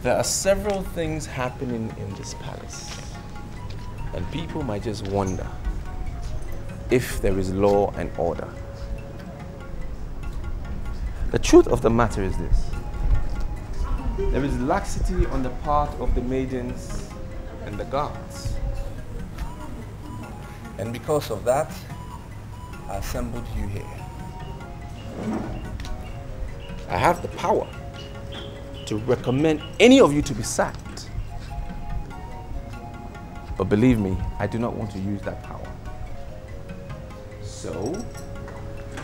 There are several things happening in this palace, and people might just wonder if there is law and order. The truth of the matter is this: there is laxity on the part of the maidens and the guards. And because of that, I assembled you here. I have the power to recommend any of you to be sacked. But believe me, I do not want to use that power. So,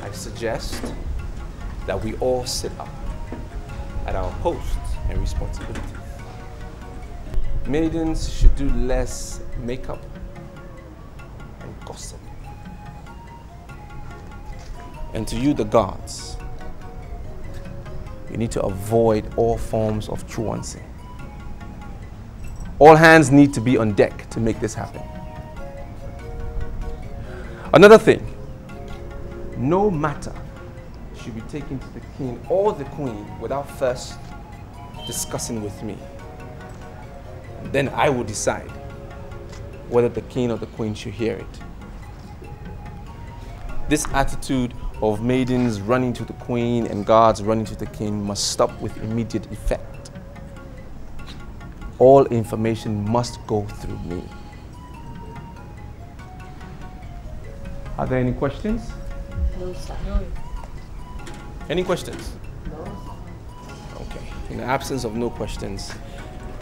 I suggest that we all sit up at our posts and responsibilities. Maidens should do less makeup and gossip. And to you, the guards, you need to avoid all forms of truancy. All hands need to be on deck to make this happen. Another thing, no matter should be taken to the king or the queen without first discussing with me. Then I will decide whether the king or the queen should hear it. This attitude of maidens running to the queen and guards running to the king must stop with immediate effect. All information must go through me. Are there any questions? No, sir. No. Any questions? No. Okay. In the absence of no questions,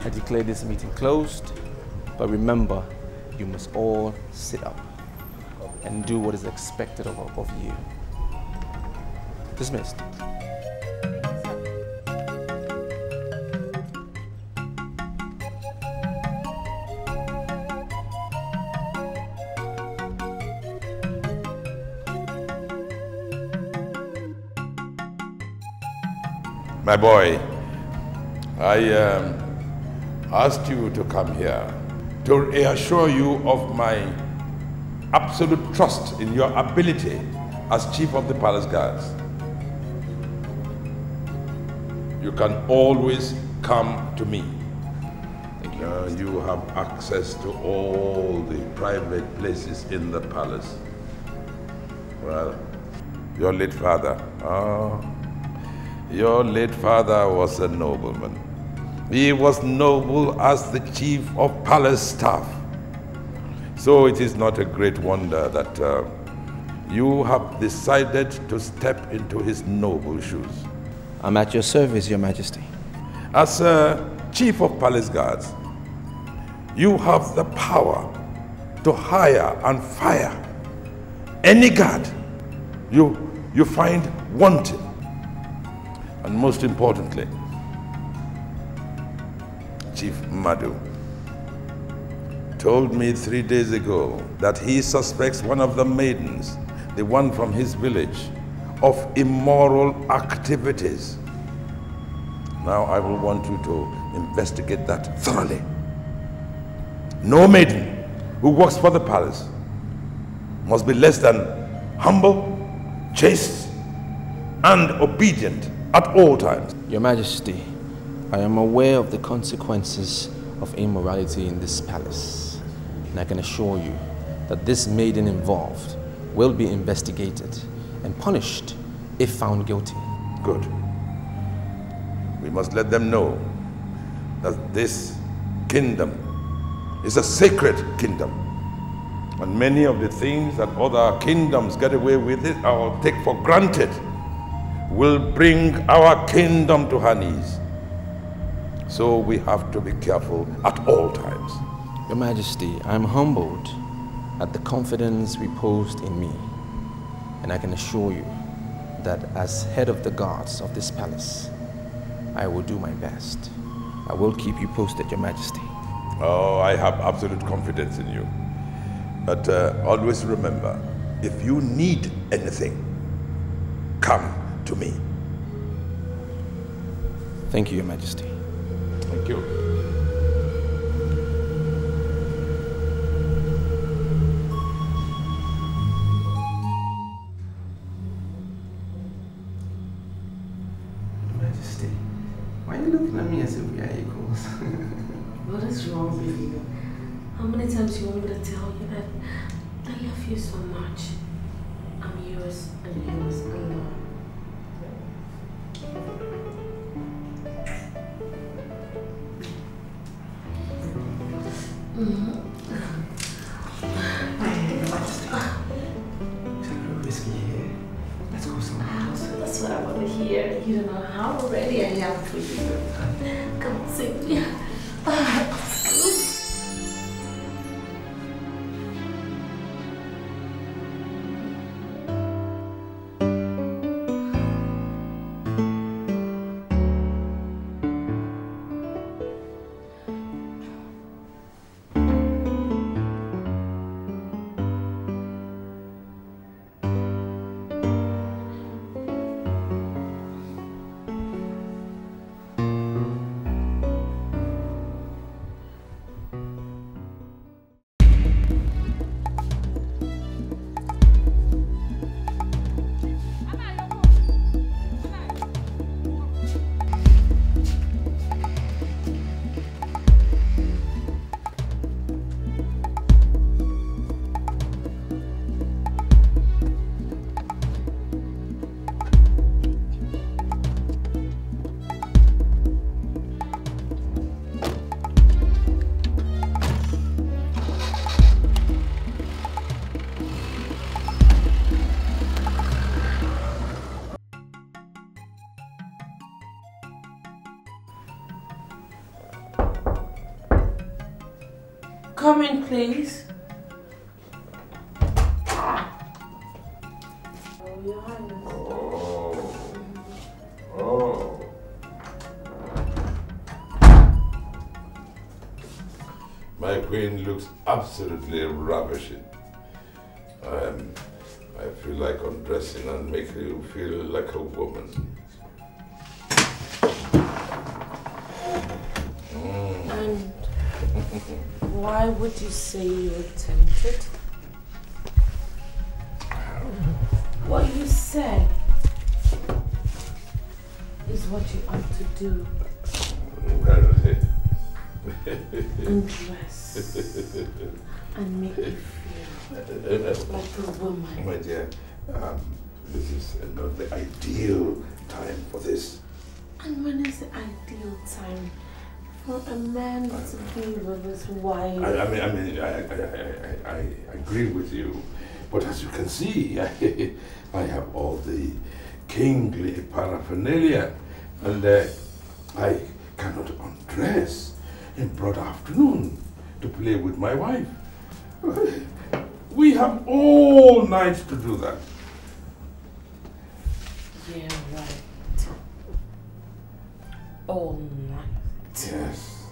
I declare this meeting closed. But remember, you must all sit up and do what is expected of you. Dismissed. My boy, I asked you to come here to reassure you of my absolute trust in your ability as chief of the palace guards. You can always come to me. Thank you. You have access to all the private places in the palace. Well, your late father, your late father was a nobleman. He was noble as the chief of palace staff. So it is not a great wonder that you have decided to step into his noble shoes. I'm at your service, Your Majesty. As chief of palace guards, you have the power to hire and fire any guard you find wanting. And most importantly, Chief Madu told me 3 days ago that he suspects one of the maidens, the one from his village, of immoral activities. Now I will want you to investigate that thoroughly. No maiden who works for the palace must be less than humble, chaste, and obedient at all times. Your Majesty, I am aware of the consequences of immorality in this palace, and I can assure you that this maiden involved will be investigated and punished if found guilty. Good. We must let them know that this kingdom is a sacred kingdom, and many of the things that other kingdoms get away with it or take for granted will bring our kingdom to her knees. So we have to be careful at all times. Your Majesty, I am humbled at the confidence reposed in me, and I can assure you that as head of the guards of this palace, I will do my best. I will keep you posted, Your Majesty. Oh, I have absolute confidence in you. But always remember, if you need anything, come to me. Thank you, Your Majesty. Thank you. Your Majesty, Why are you looking at me as if we are equals? What is wrong with you? How many times do you want me to tell you that I love you so much? I'm yours and yours alone. Whiskey here. Let's go somewhere else. That's what I want to hear. You don't know how ready I am for you. Come on, sing. Come in, please. Oh, Your Highness. Oh. My queen looks absolutely ravishing. I feel like undressing and making you feel like a woman. And why would you say you were tempted? What you said is what you ought to do. Undress and make you feel like a woman. My dear, this is not the ideal time for this. And when is the ideal time for a man to be with his wife? I agree with you, but as you can see, I have all the kingly paraphernalia, and I cannot undress in broad afternoon to play with my wife. We have all night to do that. Yeah, right. All night. Yes.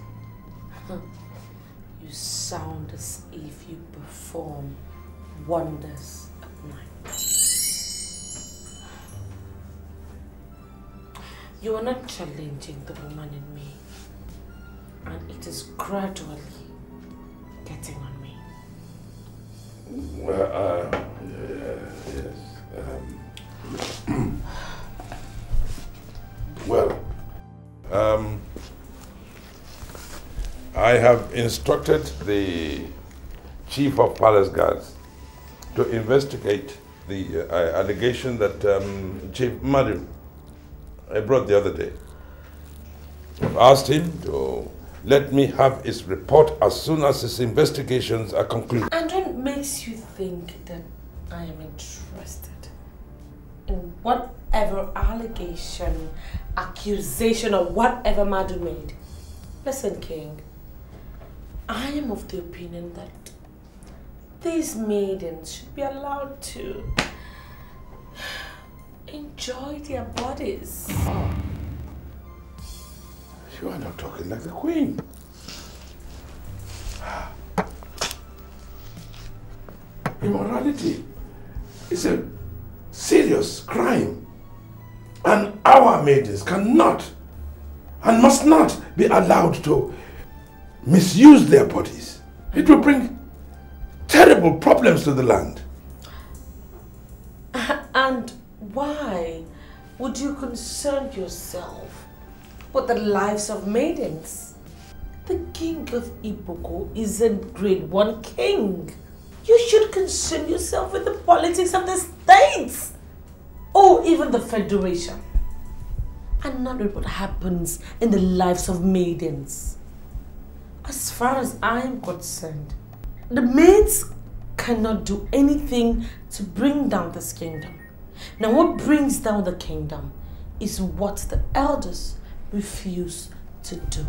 You sound as if you perform wonders at night. You are not challenging the woman in me, and it is gradually getting on me. Well, yes. Well, I have instructed the Chief of Palace Guards to investigate the allegation that Chief Madu I brought the other day. I've asked him to let me have his report as soon as his investigations are concluded. And what makes you think that I am interested in whatever allegation, accusation, or whatever Madu made? Listen, King, I am of the opinion that these maidens should be allowed to enjoy their bodies. Oh. You are not talking like the Queen. Immorality is a serious crime, and our maidens cannot and must not be allowed to misuse their bodies. It will bring terrible problems to the land. And why would you concern yourself but the lives of maidens. The king of Iboko isn't grade 1 king. You should concern yourself with the politics of the states or even the federation, and not with what happens in the lives of maidens. As far as I am concerned, the maids cannot do anything to bring down this kingdom. Now what brings down the kingdom is what the elders refuse to do.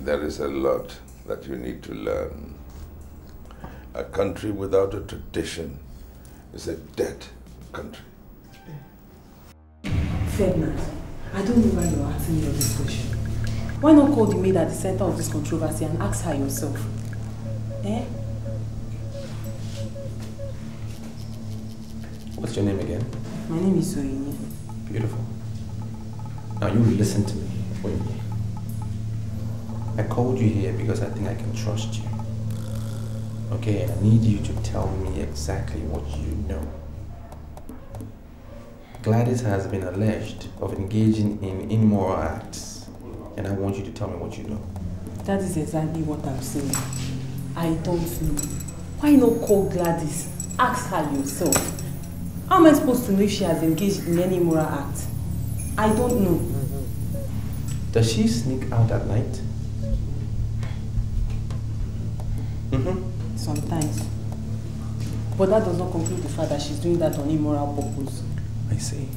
There is a lot that you need to learn. A country without a tradition is a dead country. Ferdinand, I don't know why you're asking me all this question. Why not call the maid at the center of this controversy and ask her yourself? Eh? What's your name again? My name is Ini. Beautiful. Now you listen to me, Ini. I called you here because I think I can trust you. Okay, and I need you to tell me exactly what you know. Gladys has been alleged of engaging in immoral acts, and I want you to tell me what you know. That is exactly what I'm saying. I don't know. Why not call Gladys? Ask her yourself. How am I supposed to know if she has engaged in any immoral act? I don't know. Does she sneak out at night? Sometimes. But that does not conclude the fact that she's doing that on immoral purpose. I see.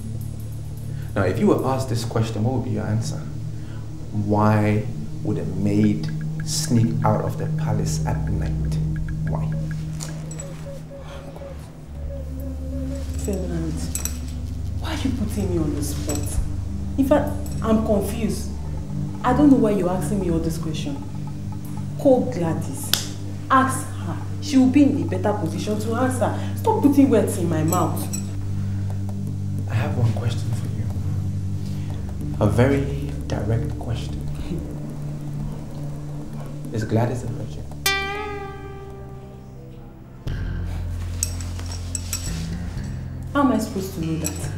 Now, if you were asked this question, what would be your answer? Why would a maid sneak out of the palace at night? Why? Ferdinand, why are you putting me on the spot? In fact, I'm confused. I don't know why you're asking me all this question. Call Gladys. Ask her. She will be in a better position to answer. Stop putting words in my mouth. I have one question for you. A very direct question. Is Gladys a virgin? How am I supposed to know that?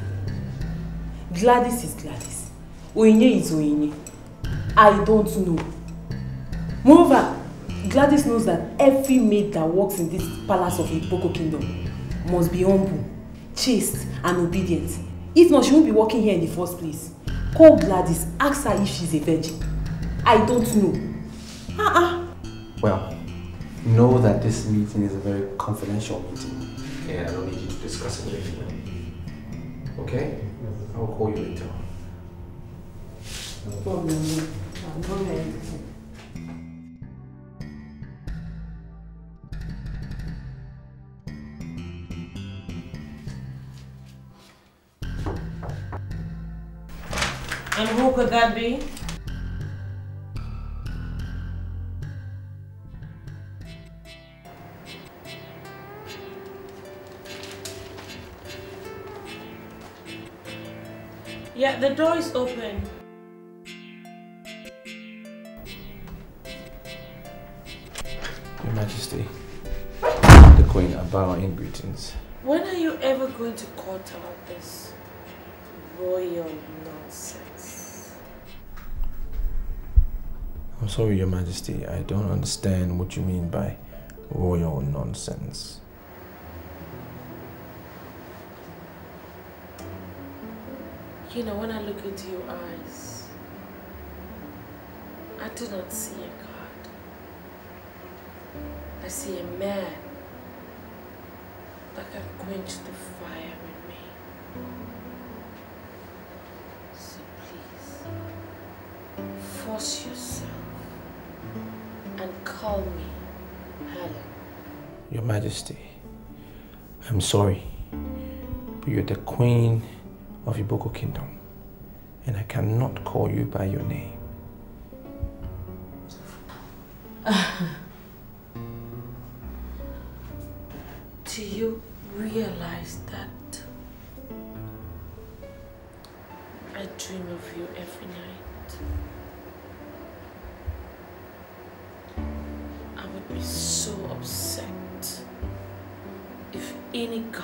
Gladys is Gladys. Oinye is Oinye. I don't know. Moreover, Gladys knows that every maid that works in this palace of Iboko kingdom must be humble, chaste, and obedient. If not, she won't be working here in the first place. Call Gladys, ask her if she's a virgin. I don't know. Well, know that this meeting is a very confidential meeting, and I don't need you to discuss it with me. Okay? I will call you later. No problem. Go ahead. And who could that be? Yeah, the door is open. Your Majesty, the Queen, I bow in greetings. When are you ever going to court about this royal nonsense? I'm sorry, Your Majesty, I don't understand what you mean by royal nonsense. You know, when I look into your eyes, I do not see a God. I see a man that can quench the fire in me. So please, force yourself and call me Helen. Your Majesty, I'm sorry, but you're the Queen of Iboko Kingdom, and I cannot call you by your name. Do you realize that I dream of you every night? I would be so upset if any God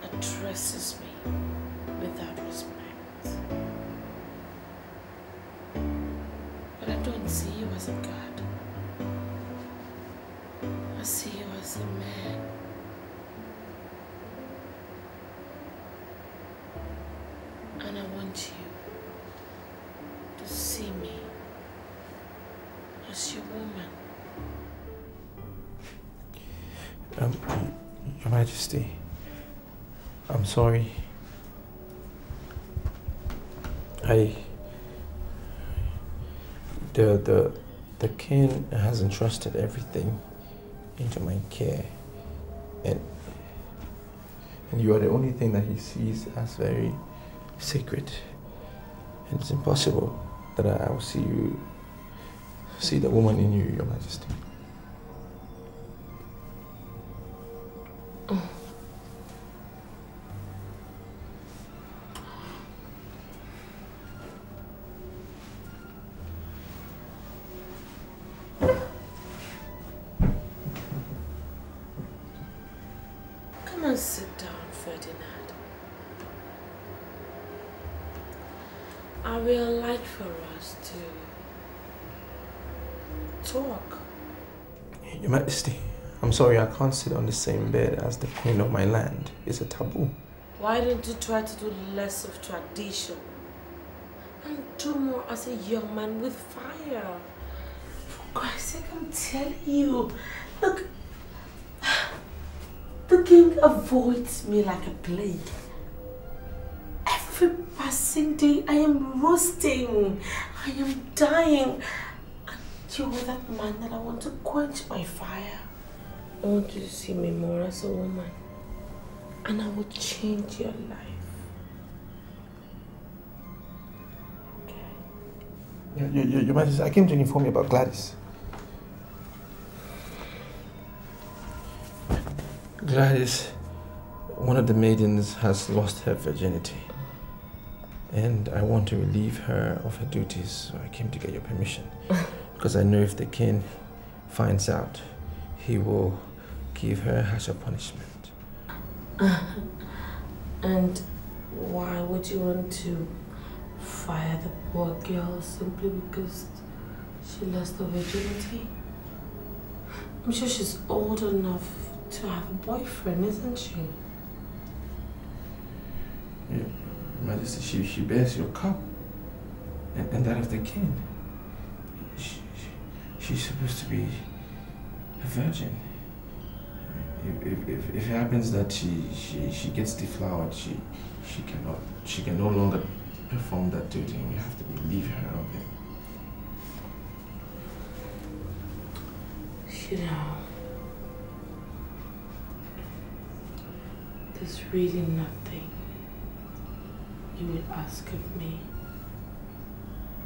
addresses me without respect. don't see you as a god. I see you as a man. And I want you to see me as your woman. Your Majesty, I'm sorry. The king has entrusted everything into my care, and you are the only thing that he sees as very sacred. And it's impossible that I will see the woman in you, Your Majesty. Come and sit down, Ferdinand. I will like for us to talk. Your Majesty, I'm sorry, I can't sit on the same bed as the queen of my land. It's a taboo. Why don't you try to do less of tradition and do more as a young man with fire? For Christ's sake, I'm telling you. Look, the king avoids me like a plague. Every passing day, I am roasting. I am dying. And you're that man that I want to quench my fire. I want you to see me more as a woman. And I will change your life. Okay? Your Majesty, I came to inform you about Gladys. Gladys, one of the maidens, has lost her virginity. And I want to relieve her of her duties, so I came to get your permission. Because I know if the king finds out, he will give her a harsher punishment. And why would you want to fire the poor girl simply because she lost her virginity? I'm sure she's old enough to have a boyfriend, isn't she? Yeah, Majesty, she bears your cup and that of the king. She's supposed to be a virgin. If it happens that she gets deflowered, she can no longer perform that duty, and we have to relieve her of it. You know, there's really nothing you would ask of me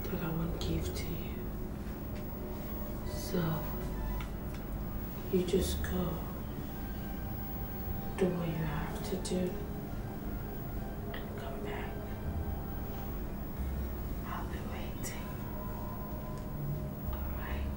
that I won't give to you. So, you just go, do what you have to do, and come back. I'll be waiting. All right?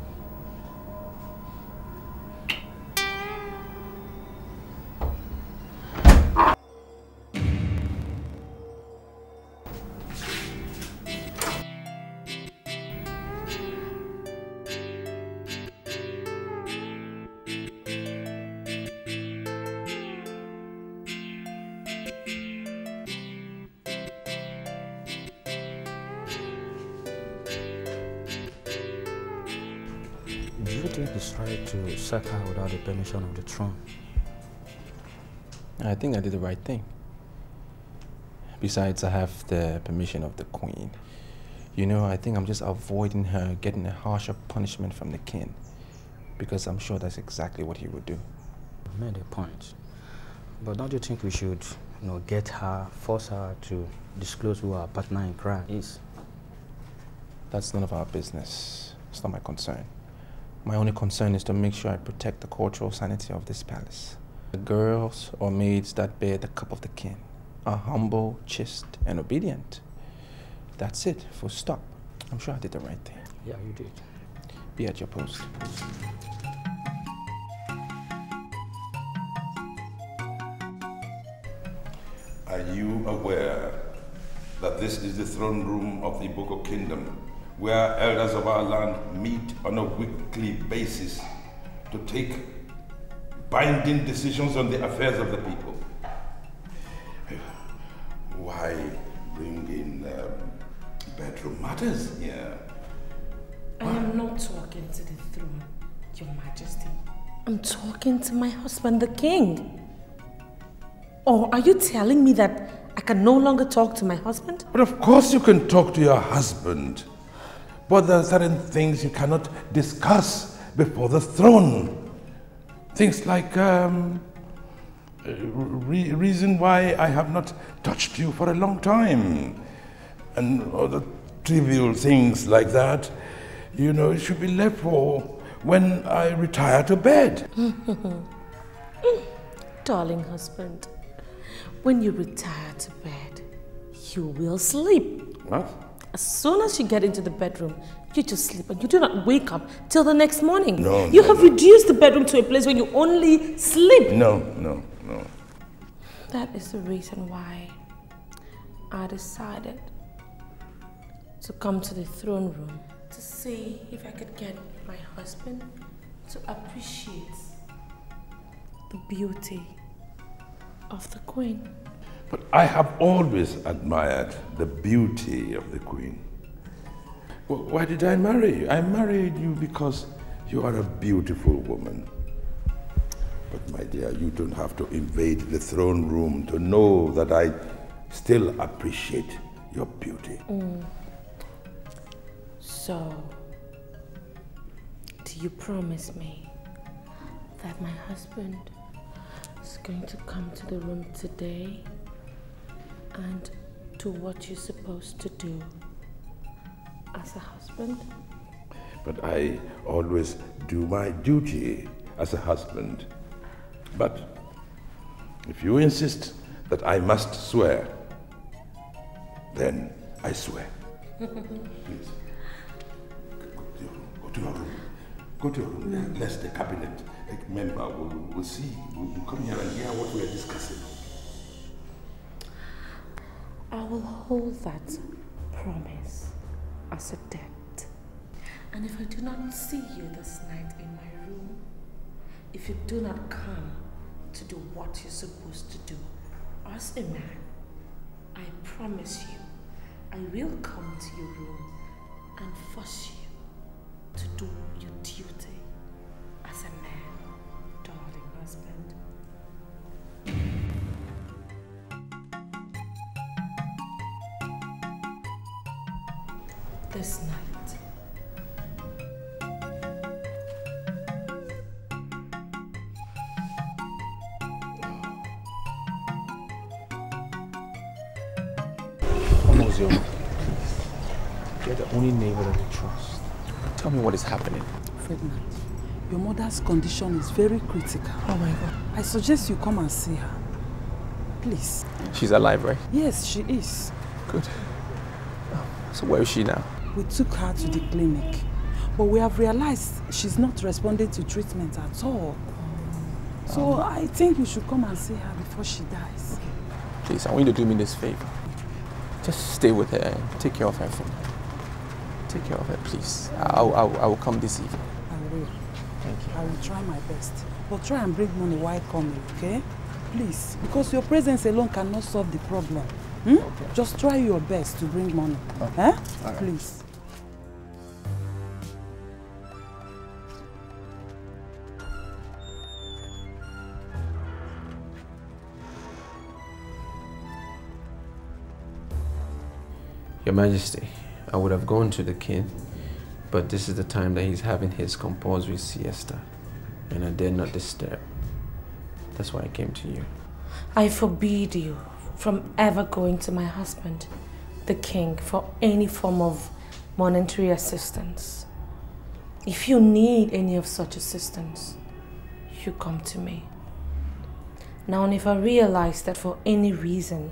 Do you think it's right to sack her without the permission of the throne? I think I did the right thing. Besides, I have the permission of the queen. You know, I think I'm just avoiding her getting a harsher punishment from the king, because I'm sure that's exactly what he would do. You made a point. But don't you think we should, get her, force her to disclose who our partner in crime is? That's none of our business. It's not my concern. My only concern is to make sure I protect the cultural sanity of this palace. The girls or maids that bear the cup of the king are humble, chaste, and obedient. That's it, full stop. I'm sure I did the right thing. Yeah, you did. Be at your post. Are you aware that this is the throne room of the Boko Kingdom, where elders of our land meet on a weekly basis to take binding decisions on the affairs of the people. Why bring in bedroom matters here? I am not talking to the throne, Your Majesty. I'm talking to my husband, the king. Or are you telling me that I can no longer talk to my husband? But of course you can talk to your husband. But there are certain things you cannot discuss before the throne. Things like reason why I have not touched you for a long time. And other trivial things like that. You know, it should be left for when I retire to bed. Darling husband, when you retire to bed, you will sleep. What? As soon as you get into the bedroom, you just sleep and you do not wake up till the next morning. No, you have reduced the bedroom to a place where you only sleep. No. That is the reason why I decided to come to the throne room to see if I could get my husband to appreciate the beauty of the queen. But I have always admired the beauty of the queen. Well, why did I marry you? I married you because you are a beautiful woman. But my dear, you don't have to invade the throne room to know that I still appreciate your beauty. So, do you promise me that my husband is going to come to the room today and do what you're supposed to do as a husband? But I always do my duty as a husband. But if you insist that I must swear, then I swear. Please. Go to your room. Go to your room. Lest the cabinet member will see. Will come here and hear what we are discussing. I will hold that promise as a debt. And if I do not see you this night in my room, if you do not come to do what you're supposed to do as a man, I promise you, I will come to your room and force you to do your duty as a man, darling husband. This night. You're the only neighbor that I trust. Tell me what is happening. Ferdinand, your mother's condition is very critical. Oh my God. I suggest you come and see her. Please. She's alive, right? Yes, she is. Good. So where is she now? We took her to the clinic, but we have realized she's not responding to treatment at all. So I think you should come and see her before she dies. Please, I want you to do me this favor. Just stay with her and take care of her for me. Take care of her, please. I will come this evening. I will. Thank you. I will try my best. But try and bring money while coming, okay? Please, because your presence alone cannot solve the problem. Okay. Just try your best to bring money. Okay. Eh? Right. Please. Your Majesty, I would have gone to the king, but this is the time that he's having his compulsory siesta, and I dare not disturb. That's why I came to you. I forbid you from ever going to my husband, the king, for any form of monetary assistance. If you need any of such assistance, you come to me. Now, if I realize that for any reason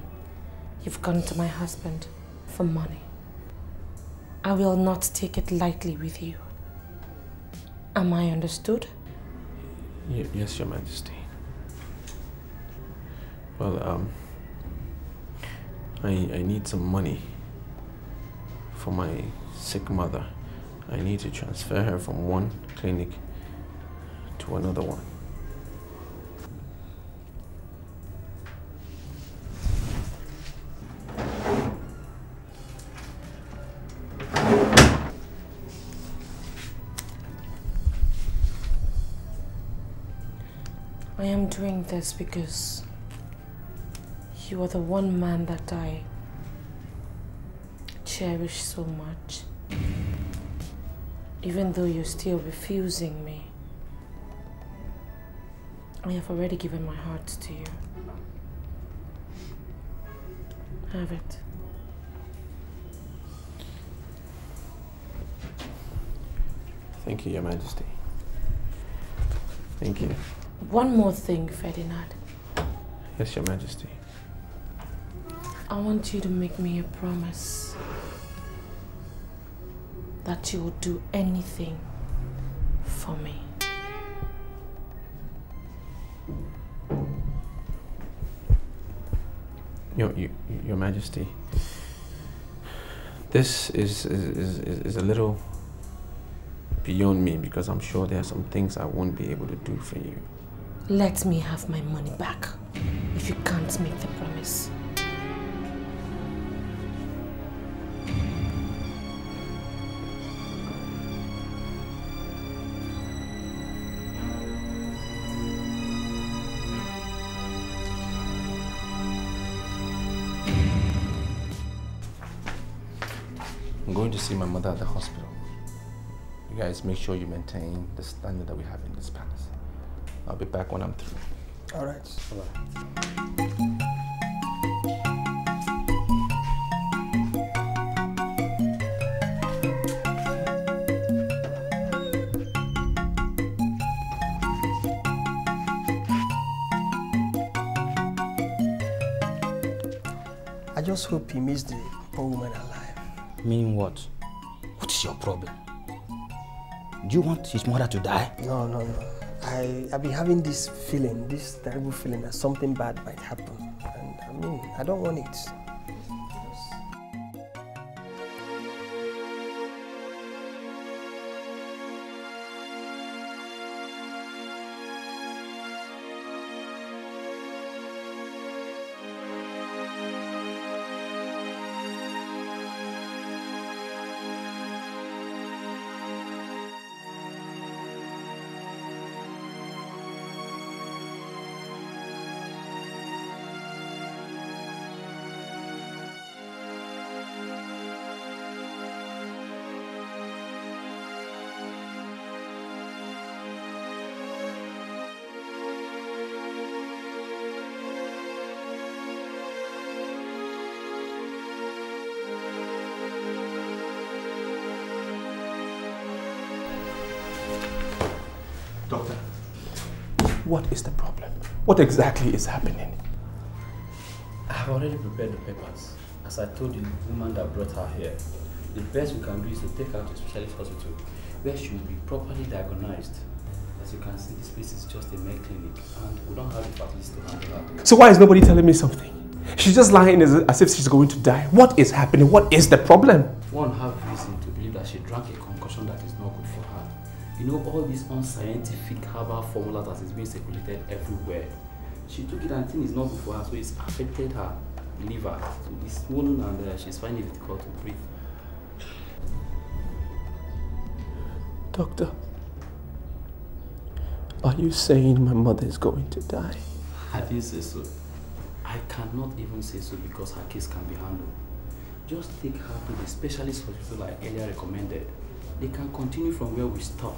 you've gone to my husband for money, I will not take it lightly with you. Am I understood? Yes, Your Majesty. Well, I need some money for my sick mother. I need to transfer her from one clinic to another one. I am doing this because you are the one man that I cherish so much. Even though you're still refusing me, I have already given my heart to you. Have it. Thank you, Your Majesty. Thank you. One more thing, Ferdinand. Yes, Your Majesty. I want you to make me a promise that you will do anything for me. Your Majesty, this is a little beyond me because I'm sure there are some things I won't be able to do for you. Let me have my money back if you can't make the promise. I'm going to see my mother at the hospital. You guys make sure you maintain the standard that we have in this palace. I'll be back when I'm through. All right. All right. I just hope he meets the poor woman alive. Meaning what? What is your problem? Do you want his mother to die? No. I've been having this feeling, this terrible feeling that something bad might happen. And I mean, I don't want it. Doctor, what is the problem? What exactly is happening? I have already prepared the papers. As I told you, the woman that brought her here, the best we can do is to take her to a specialist hospital where she will be properly diagnosed. As you can see, this place is just a med clinic and we don't have the facilities to handle her. So why is nobody telling me something? She's just lying as if she's going to die. What is happening? What is the problem? One have reason to believe that she drank a concoction that is not good for her. You know, all these unscientific herbal formulas that is being circulated everywhere. She took it and thing is not good for her, so it's affected her liver. So it's swollen and she's finding it difficult to breathe. Doctor, are you saying my mother is going to die? I didn't say so. I cannot even say so because her case can be handled. Just take her to the specialist hospital I earlier recommended. They can continue from where we stop.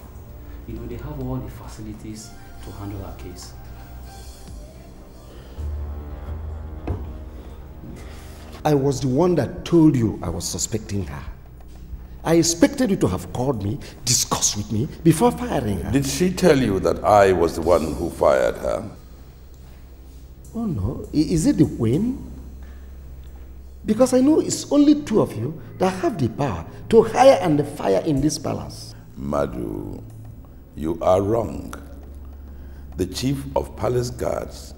You know, they have all the facilities to handle her case. I was the one that told you I was suspecting her. I expected you to have called me, discussed with me before firing her. Did she tell you that I was the one who fired her? Oh no, is it the Queen? Because I know it's only two of you that have the power to hire and fire in this palace. Madhu, you are wrong. The chief of palace guards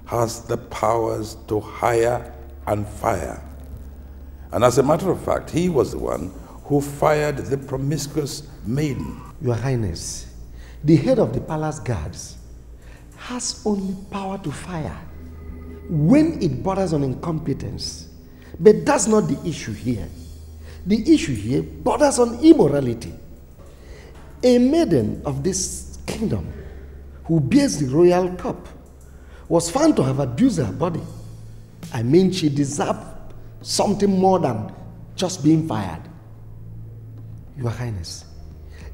has the powers to hire and fire. And as a matter of fact, he was the one who fired the promiscuous maiden. Your Highness, the head of the palace guards has only power to fire when it borders on incompetence. But that's not the issue here. The issue here borders on immorality. A maiden of this kingdom who bears the royal cup was found to have abused her body. I mean, she deserved something more than just being fired. Your Highness,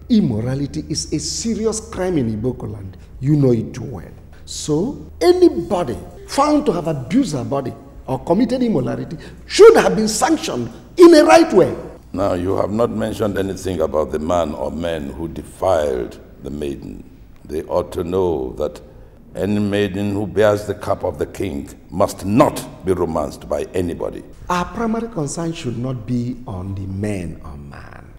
immorality is a serious crime in Iboko land. You know it too well. So, anybody found to have abused her body or committed immorality should have been sanctioned in a right way. Now, you have not mentioned anything about the man or men who defiled the maiden. They ought to know that any maiden who bears the cup of the king must not be romanced by anybody. Our primary concern should not be on the man or man.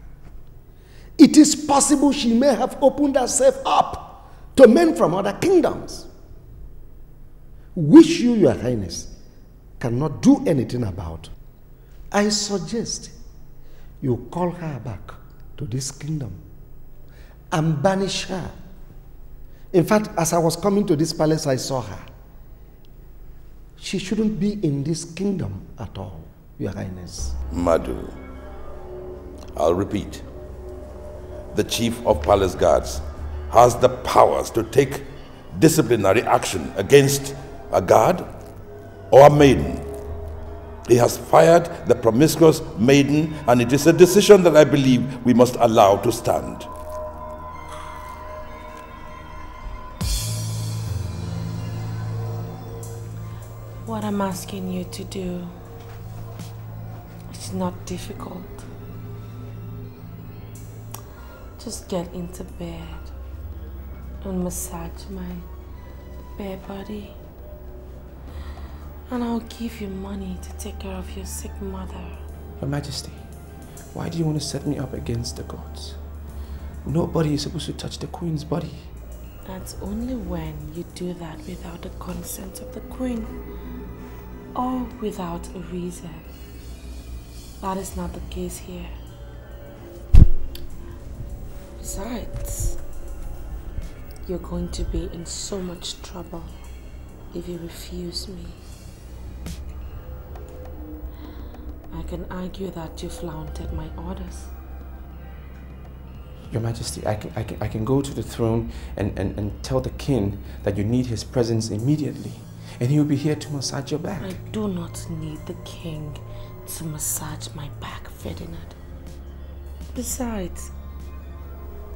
It is possible she may have opened herself up to men from other kingdoms, which you, Your Highness, cannot do anything about. I suggest you call her back to this kingdom and banish her. In fact, as I was coming to this palace, I saw her. She shouldn't be in this kingdom at all, Your Highness. Madhu, I'll repeat. The chief of palace guards has the powers to take disciplinary action against a guard or a maiden. He has fired the promiscuous maiden, and it is a decision that I believe we must allow to stand. What I'm asking you to do is not difficult. Just get into bed and massage my bare body. And I'll give you money to take care of your sick mother. Your Majesty, why do you want to set me up against the gods? Nobody is supposed to touch the queen's body. That's only when you do that without the consent of the queen or without a reason. That is not the case here. Besides, you're going to be in so much trouble if you refuse me. I can argue that you flaunted my orders. Your Majesty, I can go to the throne and tell the king that you need his presence immediately, and he will be here to massage your back. I do not need the king to massage my back, Ferdinand. Besides,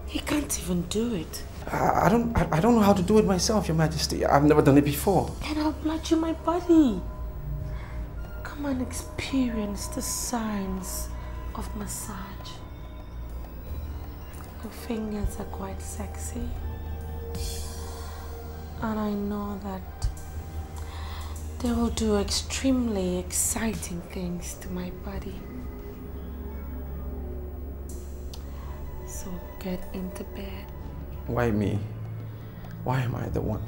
he can't even do it. I don't know how to do it myself, Your Majesty. I've never done it before. Then I'll blood you my body. Come and experience the signs of massage. Your fingers are quite sexy. And I know that they will do extremely exciting things to my body. So get into bed. Why me? Why am I the one?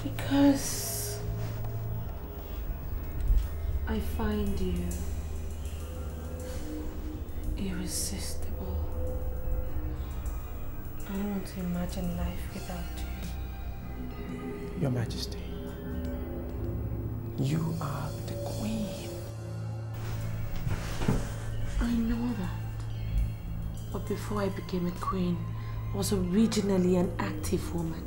Because I find you irresistible. I don't want to imagine life without you. Your Majesty, you are the queen. I know that. But before I became a queen, I was originally an active woman.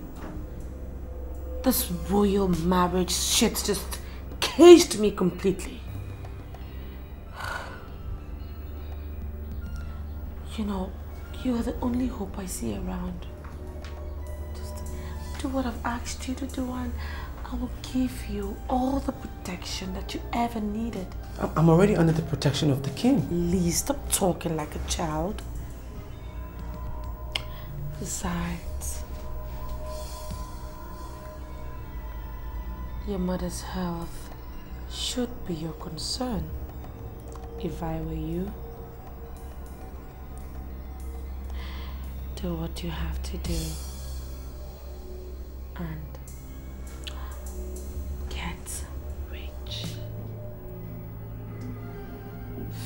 This royal marriage shit just caged me completely. You know, you are the only hope I see around. Just do what I've asked you to do and I will give you all the protection that you ever needed. I'm already under the protection of the king. Please stop talking like a child. Besides, your mother's health should be your concern. If I were you, do what you have to do and get rich.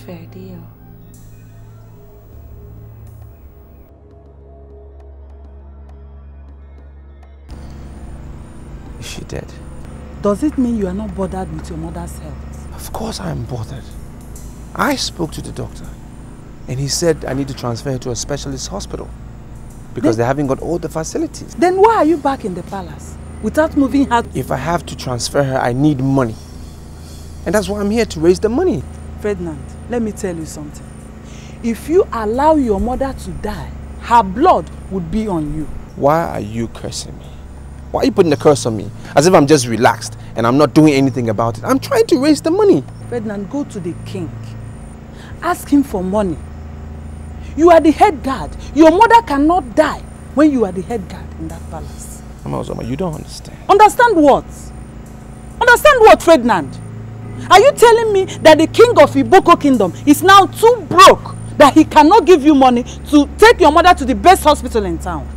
fair deal. Is she dead? Does it mean you are not bothered with your mother's health? Of course I am bothered. I spoke to the doctor and he said I need to transfer her to a specialist hospital because they haven't got all the facilities. Then why are you back in the palace without moving her? If I have to transfer her, I need money. And that's why I'm here, to raise the money. Ferdinand, let me tell you something. If you allow your mother to die, her blood would be on you. Why are you cursing me? Why are you putting the curse on me? As if I'm just relaxed and I'm not doing anything about it. I'm trying to raise the money. Ferdinand, go to the king. Ask him for money. You are the head guard. Your mother cannot die when you are the head guard in that palace. Mama Ozoma, you don't understand. Understand what? Understand what, Ferdinand? Are you telling me that the king of Iboko kingdom is now too broke that he cannot give you money to take your mother to the best hospital in town?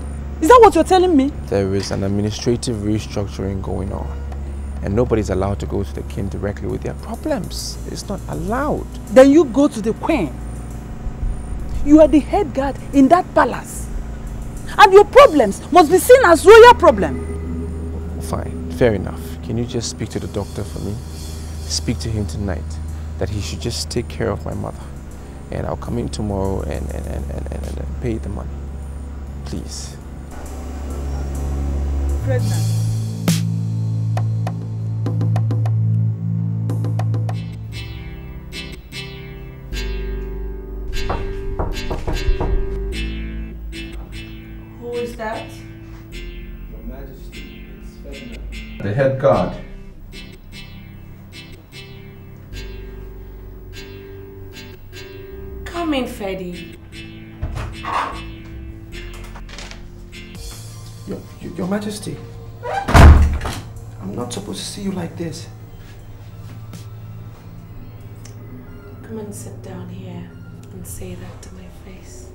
Is that what you're telling me? There is an administrative restructuring going on. And nobody's allowed to go to the king directly with their problems. It's not allowed. Then you go to the queen. You are the head guard in that palace. And your problems must be seen as royal problems. Fine, fair enough. Can you just speak to the doctor for me? Speak to him tonight that he should just take care of my mother. And I'll come in tomorrow and pay the money. Please. Ferdinand. Who is that? Your Majesty, it's Ferdinand. The head guard. Come in, Freddy. Your Majesty, I'm not supposed to see you like this. Come and sit down here and say that to my face.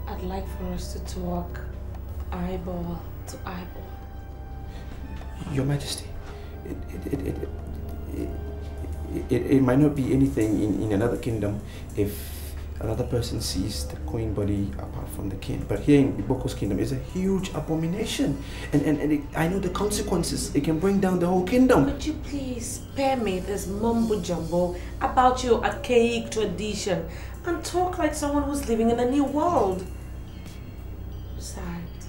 I'd like for us to talk eyeball to eyeball. Your Majesty, it might not be anything in another kingdom if another person sees the queen body apart from the king. But here in Iboko's kingdom is a huge abomination. And I know the consequences. It can bring down the whole kingdom. Could you please spare me this mumbo jumbo about your archaic tradition and talk like someone who's living in a new world? Besides,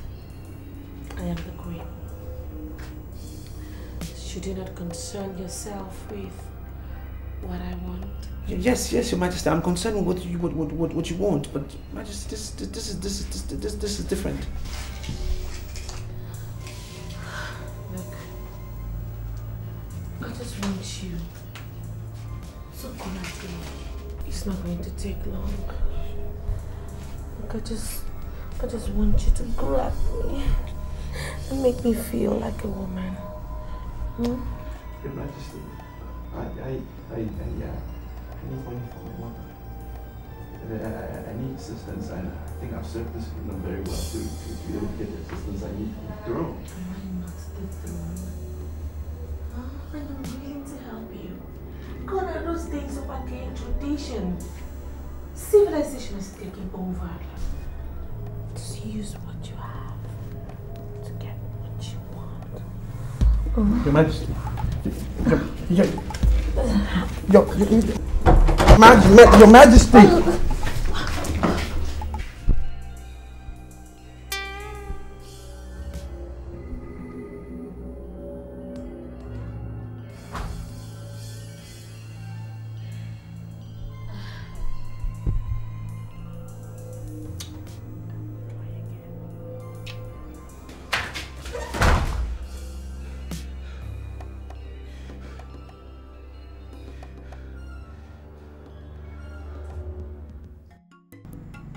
I am the queen. Should you not concern yourself with what I want? Yes, Your Majesty. I'm concerned with what you want, but Majesty, this is different. Look, I just want you so quietly. It's not going to take long. Look, I just want you to grab me and make me feel like a woman. Hmm? Your Majesty, I need money for my mother. I need assistance, and I think I've served this kingdom very well to be able to get the assistance I need from the throne. Am I not the throne? And I'm willing to help you. Gone are those days of archaic tradition. Civilization is taking over. Just use what you have to get what you want. Your Majesty. Your Majesty!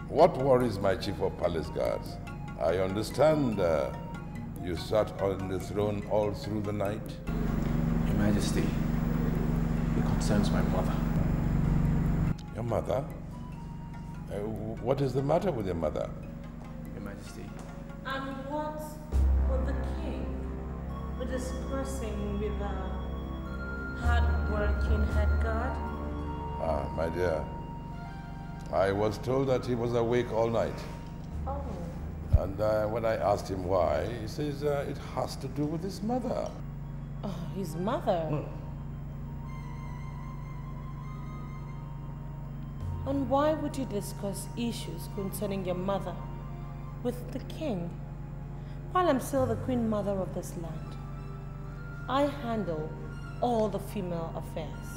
What worries my chief of palace guards? I understand you sat on the throne all through the night. Your Majesty, it concerns my mother. Your mother? What is the matter with your mother? Your Majesty. And what would the king be discussing with a hard-working head guard? my dear. I was told that he was awake all night. Oh. And when I asked him why, he says it has to do with his mother. Oh, his mother? And why would you discuss issues concerning your mother with the king while I'm still the queen mother of this land? I handle all the female affairs.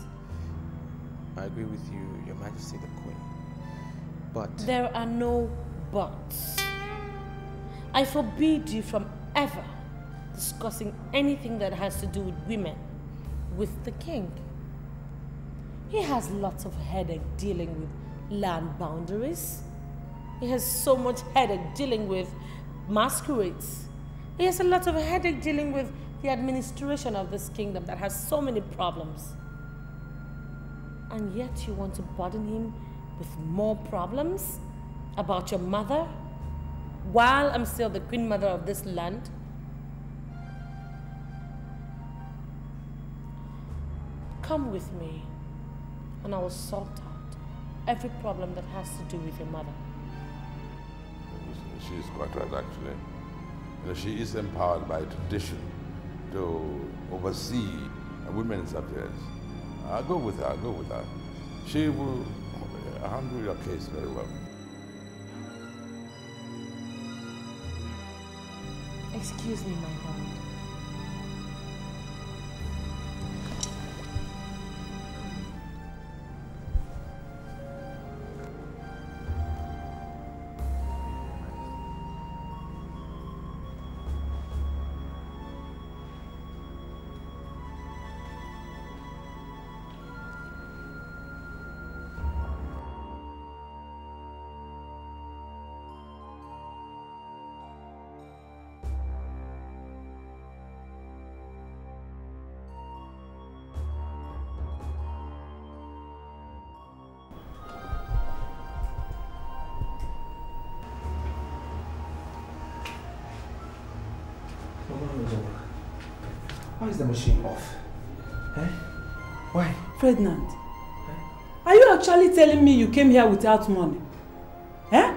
I agree with you, Your Majesty the Queen. But there are no buts. I forbid you from ever discussing anything that has to do with women with the king. He has lots of headache dealing with land boundaries. He has so much headache dealing with masquerades. He has a lot of headache dealing with the administration of this kingdom that has so many problems. And yet you want to burden him with more problems about your mother while I'm still the queen mother of this land? Come with me and I will sort out every problem that has to do with your mother. She is quite right, actually. You know, she is empowered by tradition to oversee women's affairs. I'll go with her, I'll go with her. She will handle your case very well. Excuse me, my lord. Why is the machine off? Eh? Why? Ferdinand, are you actually telling me you came here without money? Eh?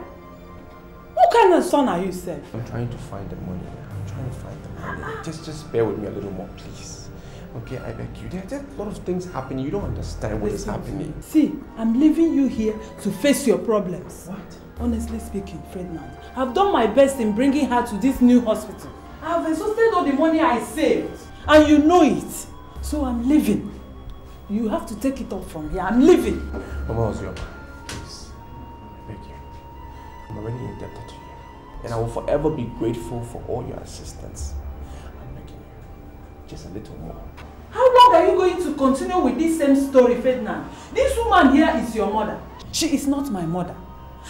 What kind of son are you, sir? I'm trying to find the money. I'm trying to find the money. Just bear with me a little more, please. Okay, I beg you. There are a lot of things happening. You don't understand what is happening. See, I'm leaving you here to face your problems. What? Honestly speaking, Ferdinand, I've done my best in bringing her to this new hospital. I've exhausted all the money I saved, and you know it. So I'm leaving. You have to take it up from here. I'm leaving. Mama Ozioma, please. I beg you. I'm already indebted to you. And I will forever be grateful for all your assistance. I'm begging you. Just a little more. How long are you going to continue with this same story, Ferdinand? This woman here is your mother. She is not my mother.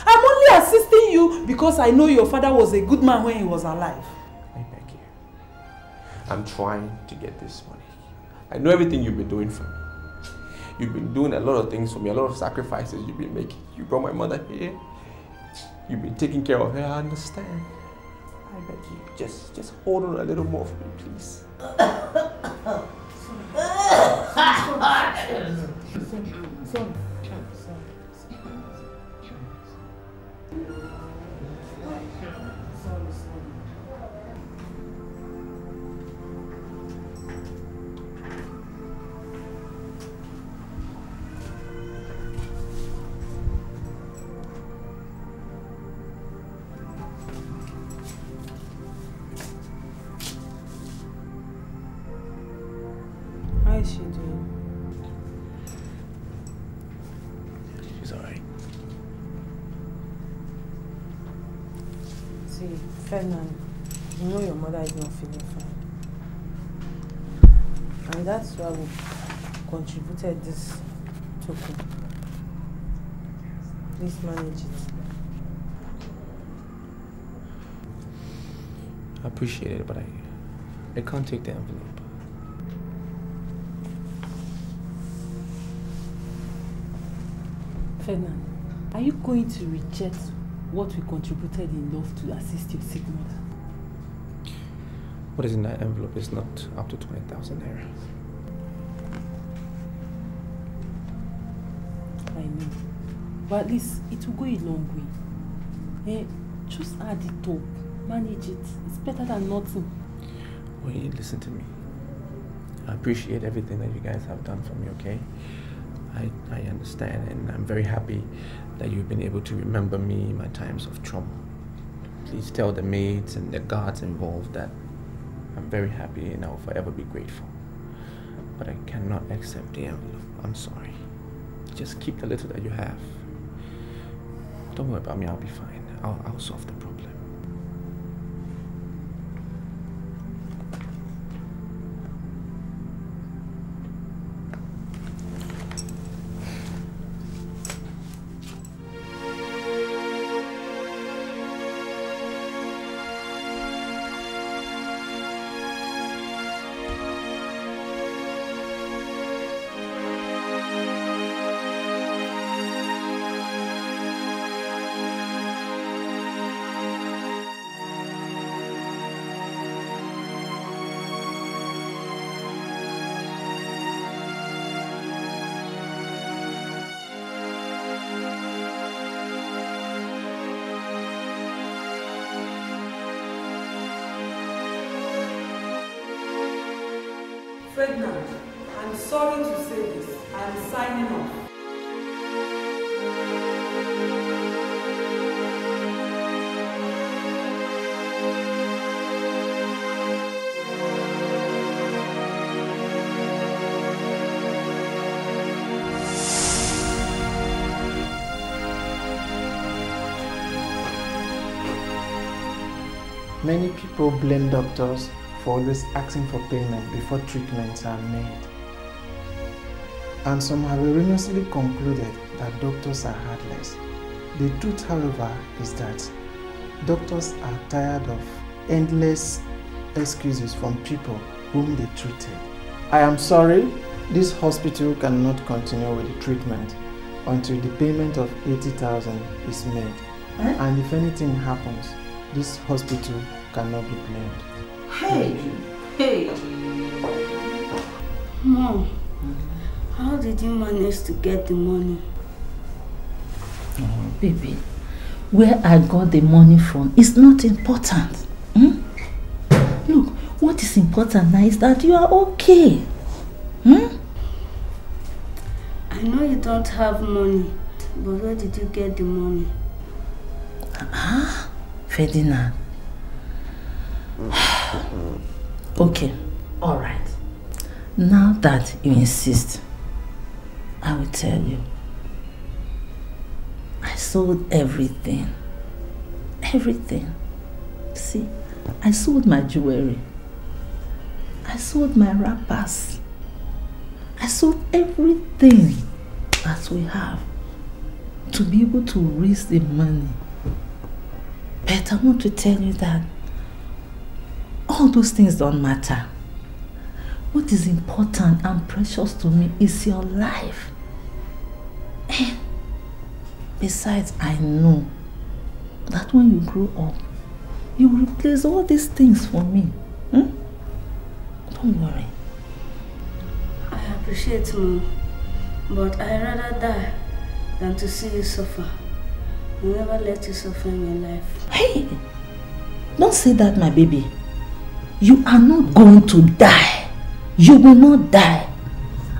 I'm only assisting you because I know your father was a good man when he was alive. I beg you. I'm trying to get this money. I know everything you've been doing for me. You've been doing a lot of things for me, a lot of sacrifices you've been making. You brought my mother here. You've been taking care of her, I understand. I beg you, just hold on a little more for me, please. Sorry. How is she doing? She's alright. See, Ferdinand, you know your mother is not feeling fine. And that's why we contributed this token. Please manage it. I appreciate it, but I can't take the envelope. Ferdinand, are you going to reject what we contributed in love to assist your sick mother? What is in that envelope is not up to 20,000 naira. I I know. But at least it will go a long way. Eh, just add it up. Manage it. It's better than nothing. Well, you listen to me. I appreciate everything that you guys have done for me, okay? I understand, and I'm very happy that you've been able to remember me in my times of trouble. Please tell the maids and the guards involved that I'm very happy and I'll forever be grateful. But I cannot accept the envelope. I'm sorry. Just keep the little that you have. Don't worry about me, I'll be fine. I'll solve the problem. Ferdinand, I'm sorry to say this. I'm signing off. Many people blame doctors for always asking for payment before treatments are made. And some have erroneously concluded that doctors are heartless. The truth, however, is that doctors are tired of endless excuses from people whom they treated. I am sorry, this hospital cannot continue with the treatment until the payment of 80,000 is made. And if anything happens, this hospital cannot be blamed. Hey! Mom, how did you manage to get the money? Oh, baby, where I got the money from is not important. Look, what is important now is that you are okay. I know you don't have money, but where did you get the money? Ferdinand. Okay, alright. Now that you insist, I will tell you. I sold everything. Everything. See, I sold my jewelry. I sold my wrappers. I sold everything that we have to be able to raise the money. But I want to tell you that all those things don't matter. What is important and precious to me is your life. And besides, I know that when you grow up, you will replace all these things for me. Don't worry. I appreciate, Mom, but I'd rather die than to see you suffer. I never let you suffer in my life. Hey! Don't say that, my baby. You are not going to die. You will not die.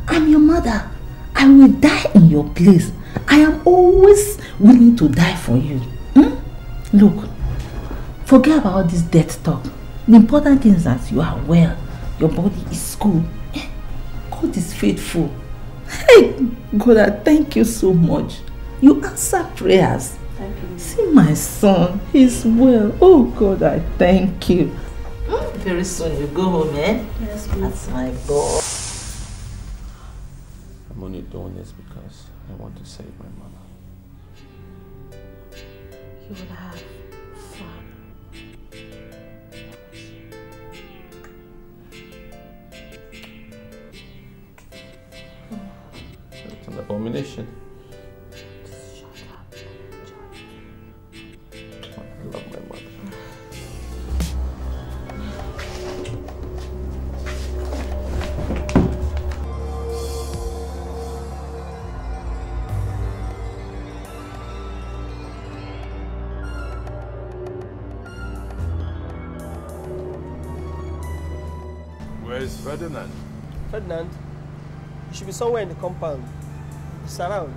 I'm your mother. I will die in your place. I am always willing to die for you. Look, forget about this death talk. The important thing is that you are well. Your body is cool. God is faithful. Hey, God, I thank you so much. You answer prayers. Thank you. See my son, he's well. Oh God, I thank you. Very soon you go home, eh? Yes, ma'am. That's my boy. I'm only doing this because I want to save my mother. You will have fun. It's an abomination. Shut up. I love my mother. Where is Ferdinand? Ferdinand? He should be somewhere in the compound. He's around.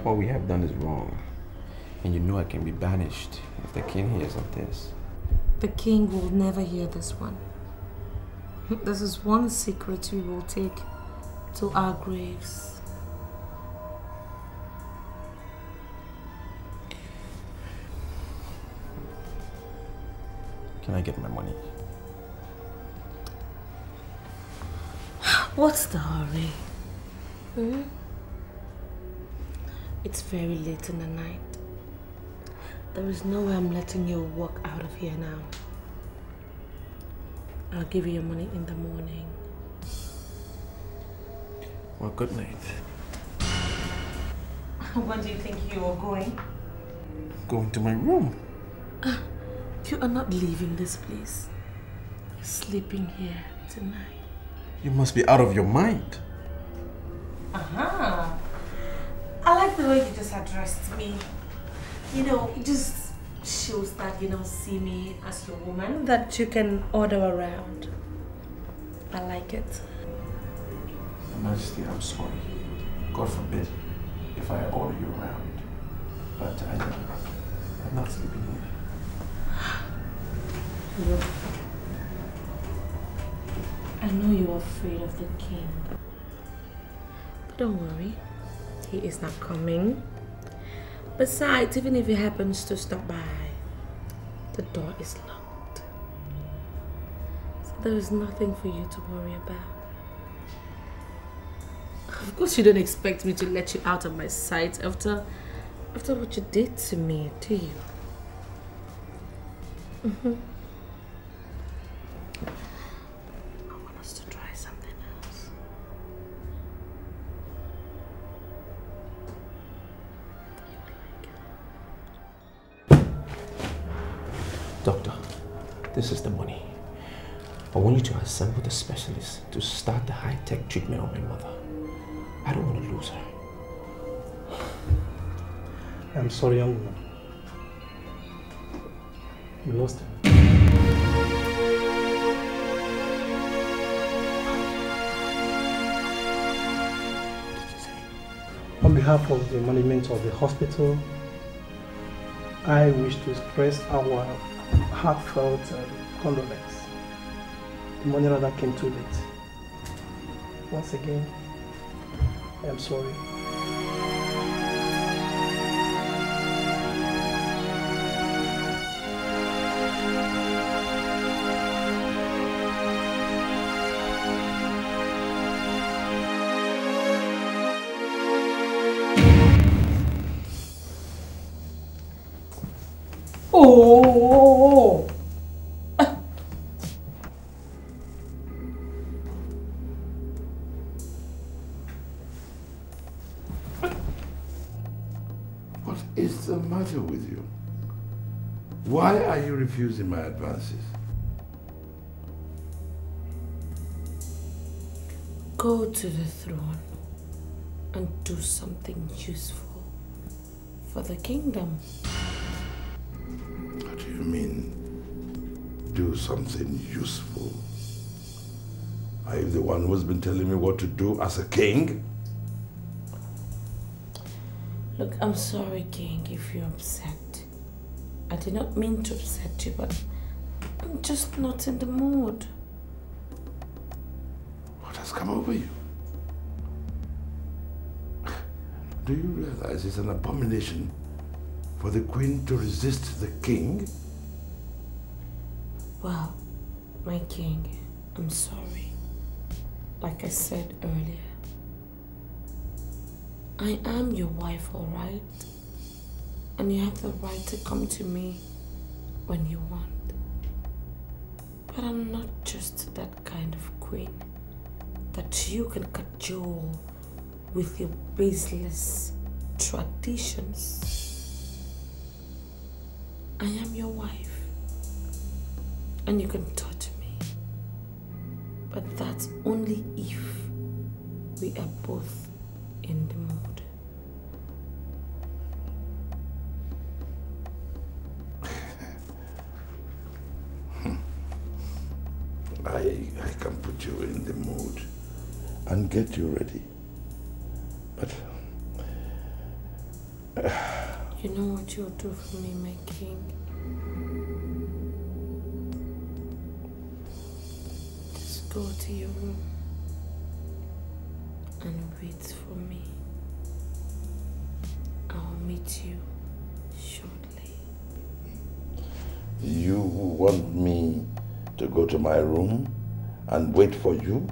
What we have done is wrong. And you know I can be banished if the king hears of this. The king will never hear this one. This is one secret we will take to our graves. Can I get my money? What's the hurry? It's very late in the night. There is no way I'm letting you walk out of here now. I'll give you your money in the morning. Well, good night. Where do you think you are going? Going to my room. You are not leaving this place. You're sleeping here tonight. You must be out of your mind. Aha! I like the way you just addressed me. You know, it just shows that you don't see me as your woman that you can order around. I like it. Your Majesty, I'm sorry. God forbid if I order you around. But I'm not sleeping here. Look, I know you're afraid of the king. But don't worry. He is not coming. Besides, even if he happens to stop by, the door is locked. So there is nothing for you to worry about. Of course you don't expect me to let you out of my sight after what you did to me, do you? I want us to try something else. Doctor, this is the money. I want you to assemble the specialists to start the high-tech treatment on my mother. I don't want to lose her. I'm sorry, young woman. You lost her. On behalf of the management of the hospital, I wish to express our heartfelt condolence. The money rather came too late. Once again, I am sorry. Oh! What is the matter with you? Why are you refusing my advances? Go to the throne and do something useful for the kingdom. What do you mean, do something useful? Are you the one who's been telling me what to do as a king? Look, I'm sorry, King, if you're upset. I did not mean to upset you, but I'm just not in the mood. What has come over you? Do you realize it's an abomination for the queen to resist the king? Well, my king, I'm sorry. like I said earlier, I am your wife, alright? And you have the right to come to me when you want. But I'm not just that kind of queen that you can cajole with your baseless traditions. I am your wife, and you can touch me. But that's only if we are both in the mood. I can put you in the mood and get you ready. But you know what you'll do for me, my king? Just go to your room and wait for me. I'll meet you shortly. you want me to go to my room and wait for you?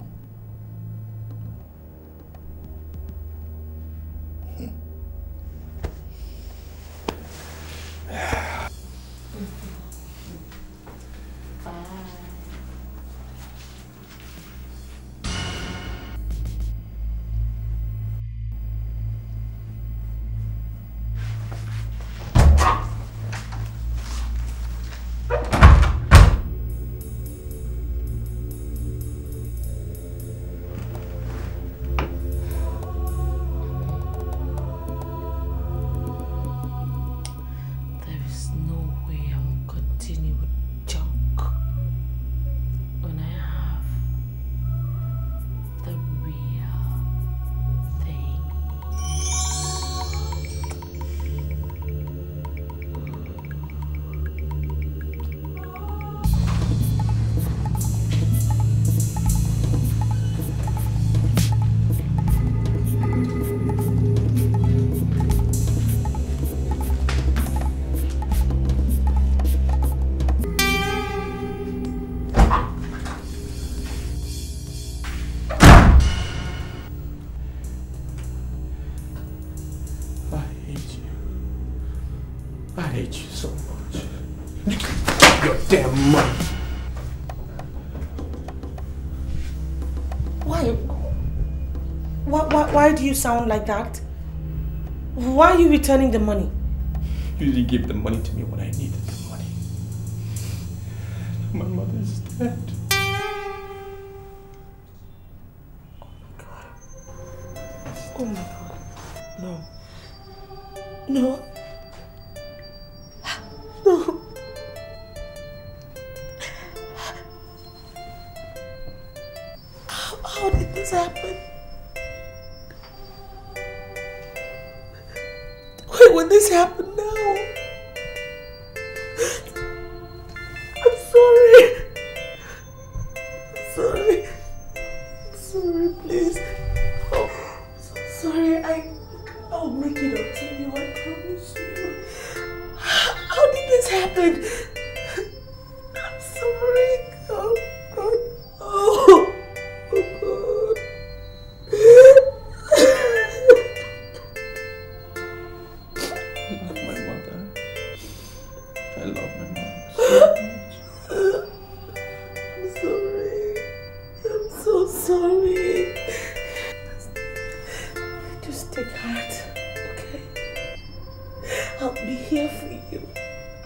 Why do you sound like that? Why are you returning the money? You didn't give the money to me when I needed the money. My mother is dead. Oh my God. No. No. No. How did this happen? Why would this happen now? I'm sorry. I'm sorry. I'm sorry, please. Oh, I'm so sorry. I'll make it up to you, I promise you. How did this happen? I'm sorry. Oh, God. Oh, God. I love my mother so much. I'm sorry. I'm so sorry. Just take heart, okay? I'll be here for you.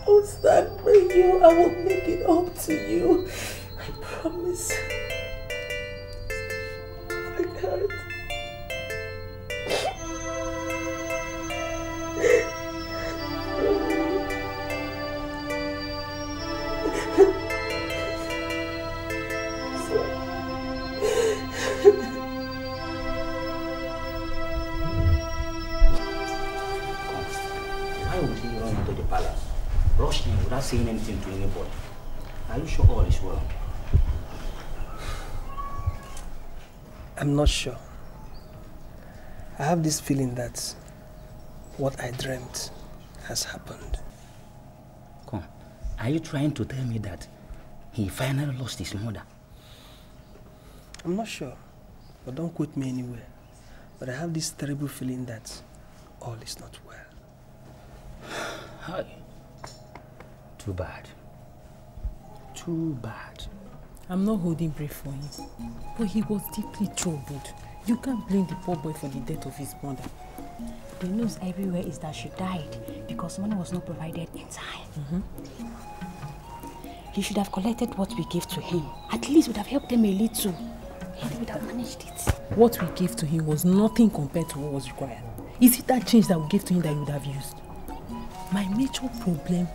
I'll stand by you. I will make it up to you. I promise. Take heart. Without saying anything to anybody. Are you sure all is well? I'm not sure. I have this feeling that what I dreamt has happened. Come, are you trying to tell me that he finally lost his mother? I'm not sure. But don't quote me anywhere. But I have this terrible feeling that all is not well. Hi. Too bad. Too bad. I'm not holding breath for him, but he was deeply troubled. You can't blame the poor boy for the death of his mother. The news everywhere is that she died because money was not provided in time. He should have collected what we gave to him. At least would have helped them a little. He would have managed it. What we gave to him was nothing compared to what was required. Is it that change that we gave to him that he would have used? My major problem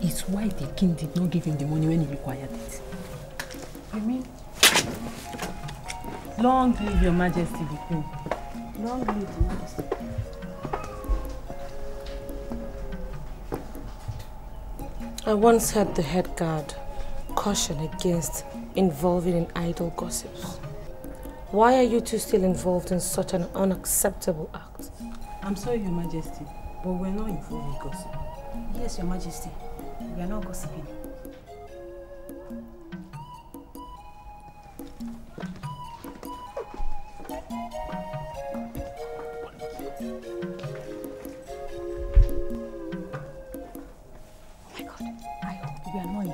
is why the king did not give him the money when he required it. You mean? Long live your majesty, the queen. Long live the majesty. I once heard the head guard caution against involving in idle gossips. Why are you two still involved in such an unacceptable act? I'm sorry, your majesty, but we're not involved in gossip. Yes, your majesty. We are not gossiping.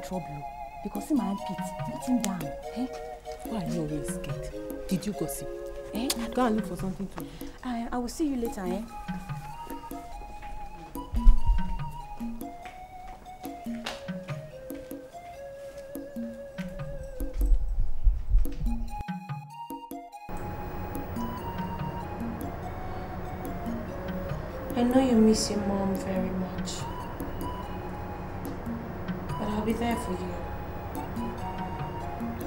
Trouble because see my armpit, put him down. Eh? Why are you always scared? Did you gossip? Eh? Go and look for something to do. I will see you later, eh? I know you miss your mom very much. I'll be there for you.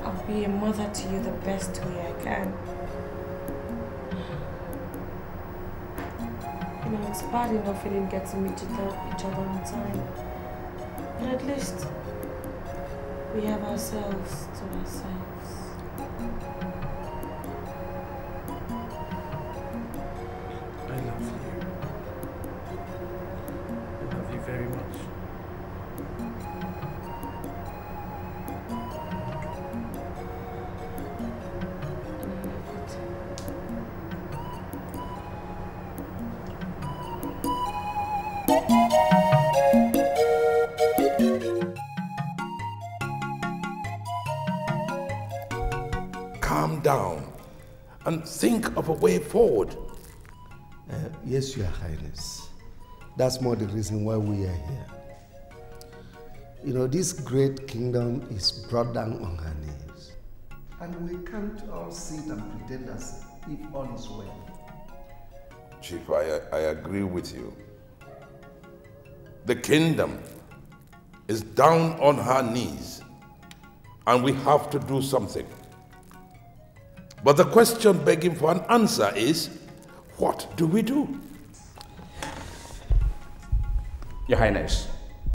I'll be a mother to you the best way I can. You know, it's bad enough we didn't get to meet each other on time. But at least we have ourselves to ourselves. I love you. I love you very much. Calm down and think of a way forward. Yes, Your Highness. That's more the reason why we are here. You know, this great kingdom is brought down on her knees. And we can't all sit and pretend as if all is well. Chief, I agree with you. The kingdom is down on her knees and we have to do something. But the question begging for an answer is, what do we do? Your Highness,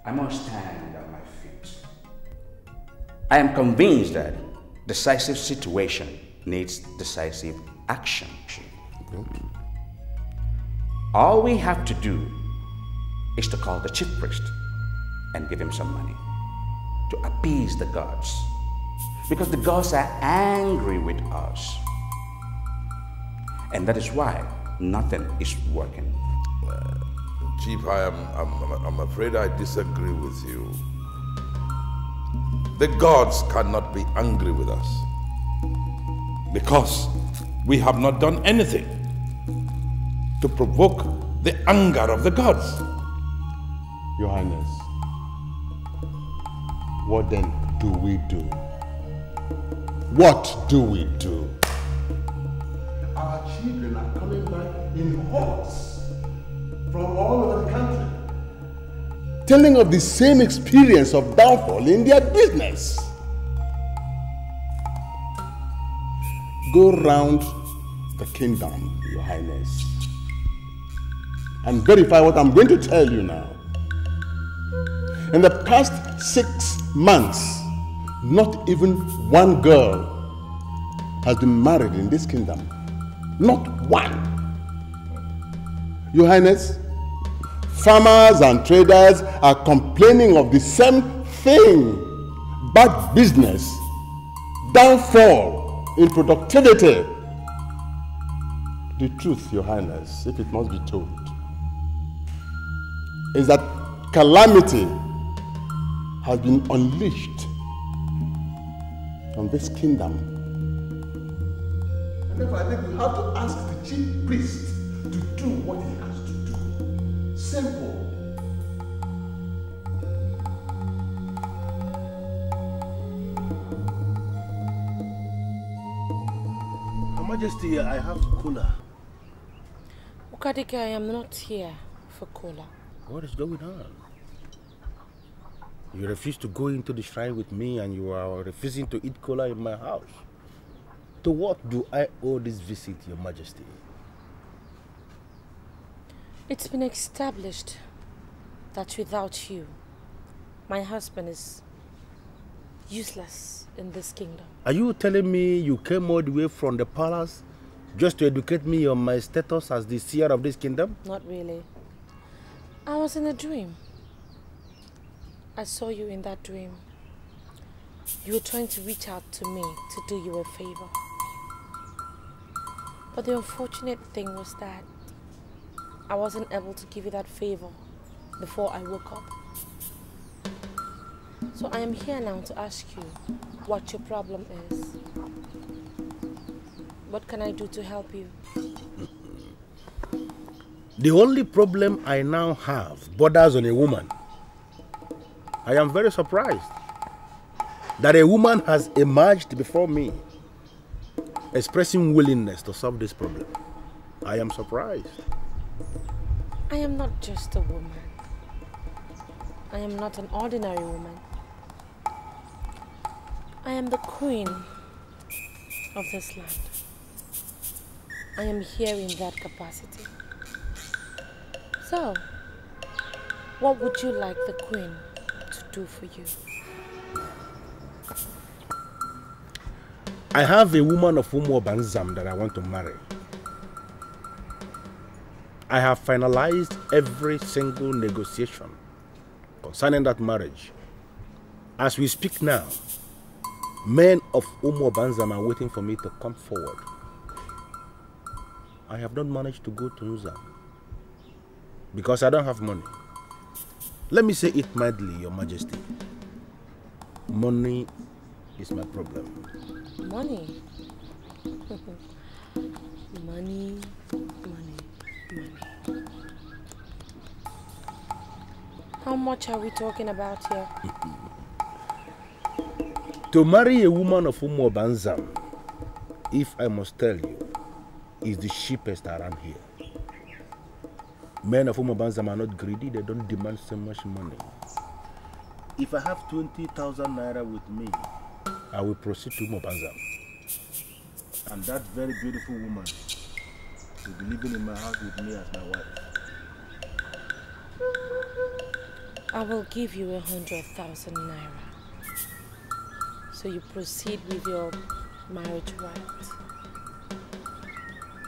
I must stand on my feet. I am convinced that decisive situation needs decisive action. All we have to do is to call the chief priest and give him some money to appease the gods. Because the gods are angry with us. And that is why nothing is working. Chief, I'm afraid I disagree with you. The gods cannot be angry with us because we have not done anything to provoke the anger of the gods. Your Highness, what then do we do? What do we do? Our children are coming back in hordes from all over the country, telling of the same experience of downfall in their business. Go round the kingdom, Your Highness, and verify what I'm going to tell you now. In the past 6 months, not even one girl has been married in this kingdom. Not one. Your Highness, farmers and traders are complaining of the same thing. Bad business, downfall in productivity, The truth, Your Highness, if it must be told, is that calamity has been unleashed on this kingdom. And therefore, I think we have to ask the chief priest to do what he has to do. Simple. Her Majesty, I have cola. Dikeh, I am not here for cola. What is going on? You refuse to go into the shrine with me and you are refusing to eat cola in my house. To what do I owe this visit, Your Majesty? It's been established that without you, my husband is useless in this kingdom. Are you telling me you came all the way from the palace just to educate me on my status as the seer of this kingdom? Not really. I was in a dream. I saw you in that dream. You were trying to reach out to me to do you a favor. But the unfortunate thing was that I wasn't able to give you that favor before I woke up. So I am here now to ask you what your problem is. What can I do to help you? The only problem I now have borders on a woman. I am very surprised that a woman has emerged before me expressing willingness to solve this problem. I am surprised. I am not just a woman. I am not an ordinary woman. I am the queen of this land. I am here in that capacity. So, what would you like the queen to do for you? I have a woman of Umo Banzam that I want to marry. I have finalized every single negotiation concerning that marriage. As we speak now, men of Umo Banzam are waiting for me to come forward. I have not managed to go to Nuzam because I don't have money. Let me say it mildly, Your Majesty. Money is my problem. Money. Money, money, money. How much are we talking about here? To marry a woman of Umo Banzam, if I must tell you, is the cheapest around here. Men of Umo Banzam are not greedy, they don't demand so much money. If I have 20,000 naira with me, I will proceed to Umo Banzam. And that very beautiful woman will be living in my house with me as my wife. I will give you 100,000 naira. So you proceed with your marriage right.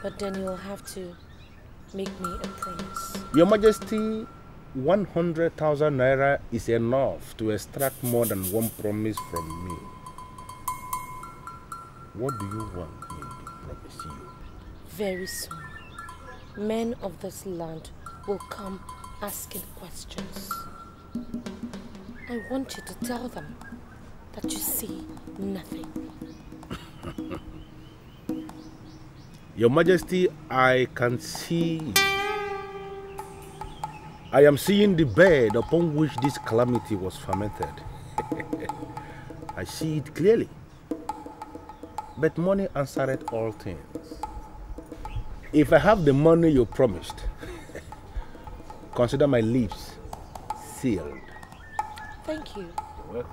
But then you will have to make me a promise. Your Majesty, 100,000 naira is enough to extract more than one promise from me. What do you want me to promise you? Very soon, men of this land will come asking questions. I want you to tell them that you see nothing. Your Majesty, I can see. I am seeing the bed upon which this calamity was fermented. I see it clearly. But money answereth all things. If I have the money you promised, consider my lips sealed. Thank you. Well.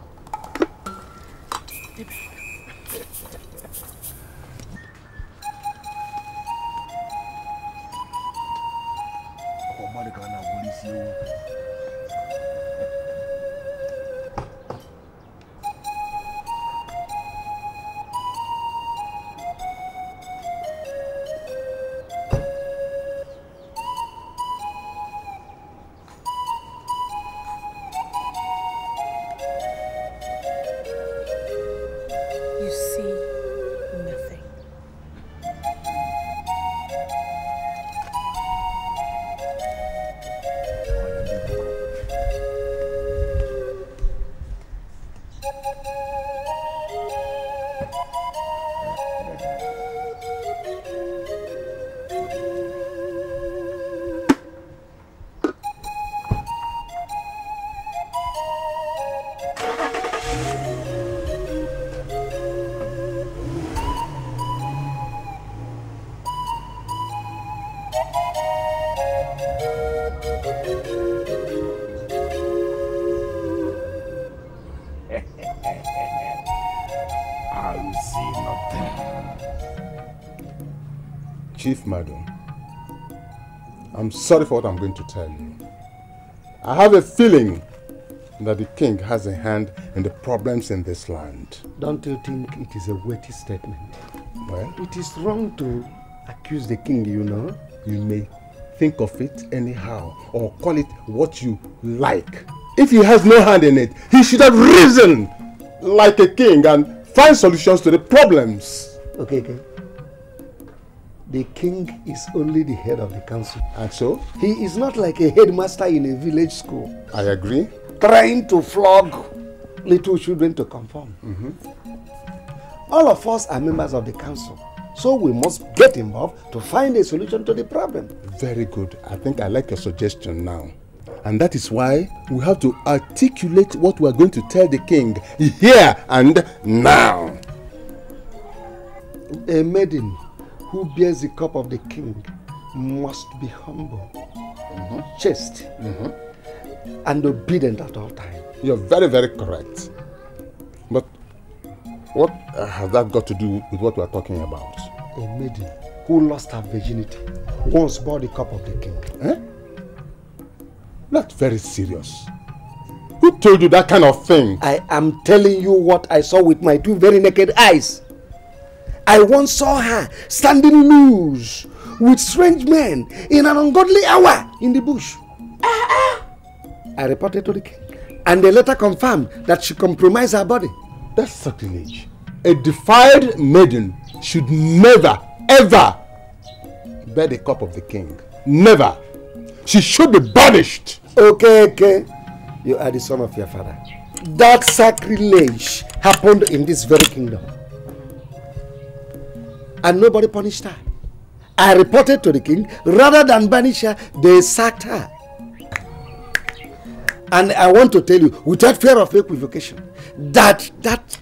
You see nothing. Chief Madam, I'm sorry for what I'm going to tell you. I have a feeling that the king has a hand in the problems in this land. Don't you think it is a weighty statement? Well, it is wrong to accuse the king, you know. You may think of it anyhow or call it what you like. If he has no hand in it, he should have risen like a king and find solutions to the problems. Okay. The king is only the head of the council. And so? He is not like a headmaster in a village school. I agree. Trying to flog little children to conform. All of us are members of the council. So we must get involved to find a solution to the problem. Very good. I think I like your suggestion now. And that is why we have to articulate what we are going to tell the king here and now. A maiden who bears the cup of the king must be humble, chaste, and obedient at all times. You're very, very correct. But what has that got to do with what we are talking about? A maiden who lost her virginity once bore the cup of the king. That's very serious. Who told you that kind of thing? I am telling you what I saw with my two very naked eyes. I once saw her standing loose with strange men in an ungodly hour in the bush. I reported to the king, and they later confirmed that she compromised her body. That's sacrilege. A defiled maiden should never, ever bear the cup of the king. Never. She should be banished. Okay. You are the son of your father. That sacrilege happened in this very kingdom. And nobody punished her. I reported to the king. Rather than banish her, they sacked her. And I want to tell you, without fear of equivocation, that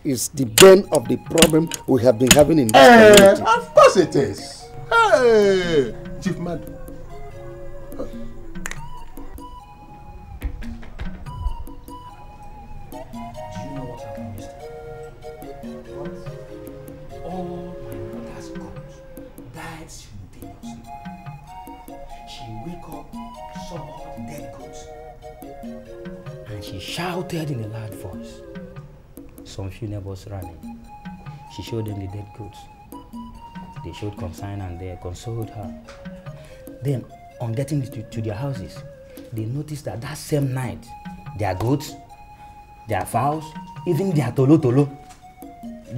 is the bane of the problem we have been having in this community. Of course it is. Hey, Chief Madam. Shouted in a loud voice. Some few neighbors ran in. She showed them the dead goats. They showed concern and they consoled her. Then, on getting to their houses, they noticed that same night, their goats, their fowls, even their tolo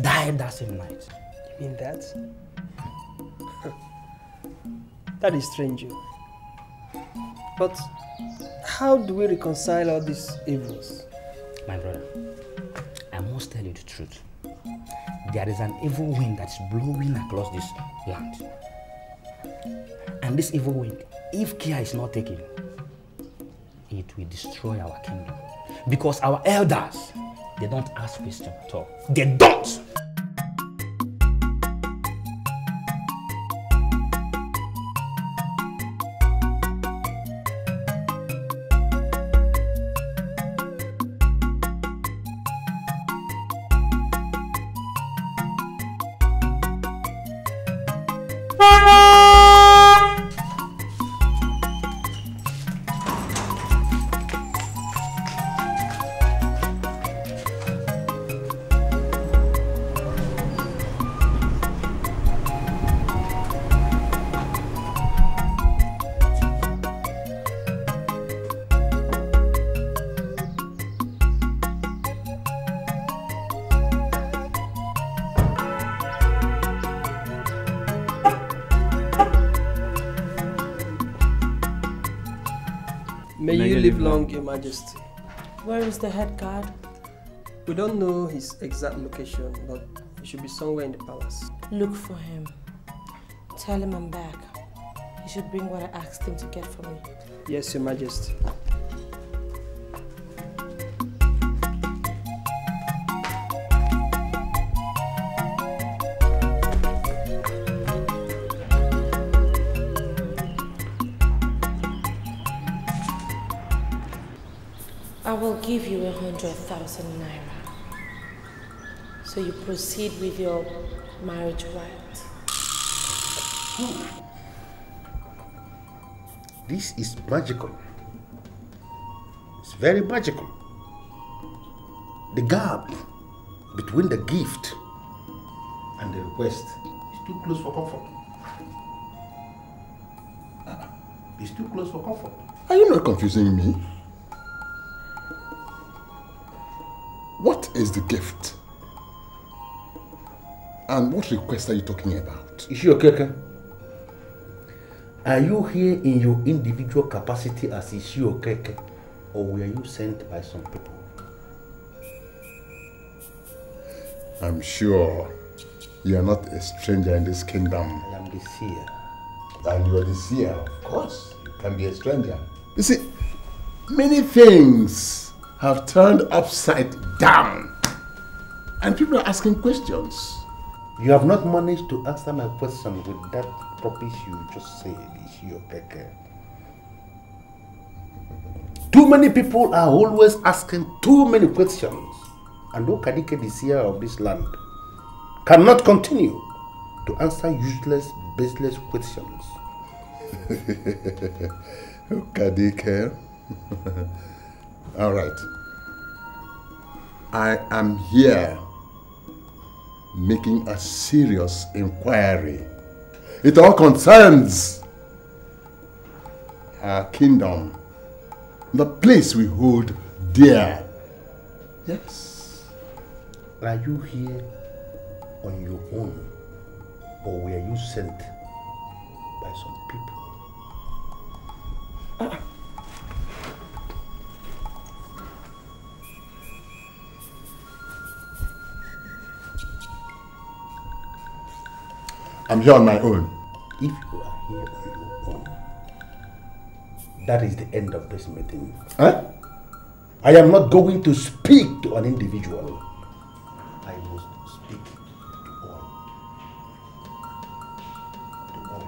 died that same night. You mean that? That is strange. But how do we reconcile all these evils? My brother, I must tell you the truth. There is an evil wind that's blowing across this land. And this evil wind, if care is not taken, it will destroy our kingdom. Because our elders, they don't ask questions at all. They don't! May you live long, Your Majesty. Where is the head guard? We don't know his exact location, but he should be somewhere in the palace. Look for him. Tell him I'm back. He should bring what I asked him to get for me. Yes, Your Majesty. I will give you 100,000 naira. So you proceed with your marriage rite. This is magical. It's very magical. The gap between the gift and the request is too close for comfort. It's too close for comfort. Are you not confusing me? What is the gift? And what request are you talking about? Ishiokeke, are you here in your individual capacity as Ishiokeke, or were you sent by some people? I'm sure you are not a stranger in this kingdom. I am the seer. And you are the seer, of course. You can be a stranger. You see, many things have turned upside down. And people are asking questions. You have not managed to answer my question with that rubbish you just said, Ishiokeke. Too many people are always asking too many questions. And Okadike, the seer of this land, cannot continue to answer useless, baseless questions. Okadike. All right. I am here making a serious inquiry. It all concerns our kingdom, the place we hold dear. Yes. Are you here on your own, or were you sent by some people? I'm here on my own. If you are here on your own, that is the end of this meeting. Huh? I am not going to speak to an individual. I must speak to all. To all.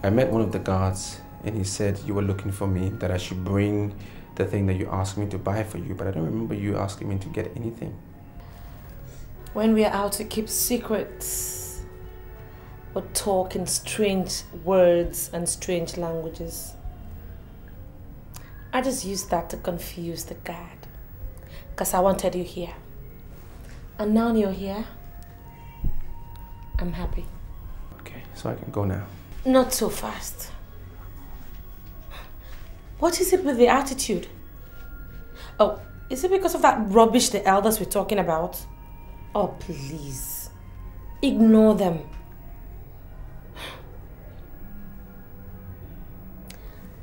I met one of the guards and he said you were looking for me, that I should bring the thing that you asked me to buy for you, but I don't remember you asking me to get anything. When we are out to keep secrets, or talk in strange words and strange languages, I just used that to confuse the guard, because I wanted you here. And now you're here, I'm happy. Okay, so I can go now. Not so fast. What is it with the attitude? Oh, is it because of that rubbish the elders were talking about? Oh, please. Ignore them.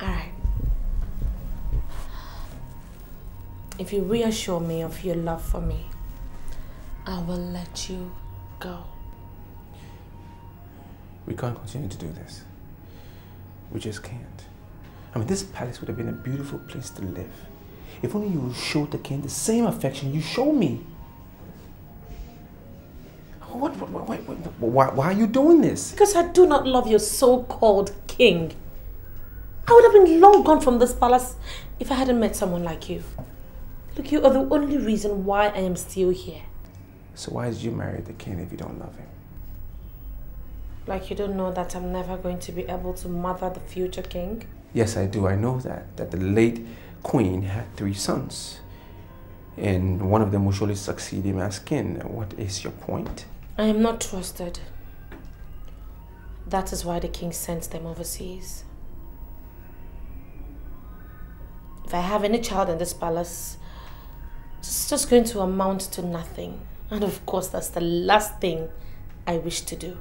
Alright. If you reassure me of your love for me, I will let you go. We can't continue to do this. We just can't. I mean, this palace would have been a beautiful place to live. If only you would show the king the same affection you show me. Why are you doing this? Because I do not love your so-called king. I would have been long gone from this palace if I hadn't met someone like you. Look, you are the only reason why I am still here. So why did you marry the king if you don't love him? Like you don't know that I'm never going to be able to mother the future king? Yes, I do. I know that the late queen had 3 sons. And one of them will surely succeed him as king. What is your point? I am not trusted. That is why the king sent them overseas. If I have any child in this palace, it's just going to amount to nothing. And of course, that's the last thing I wish to do.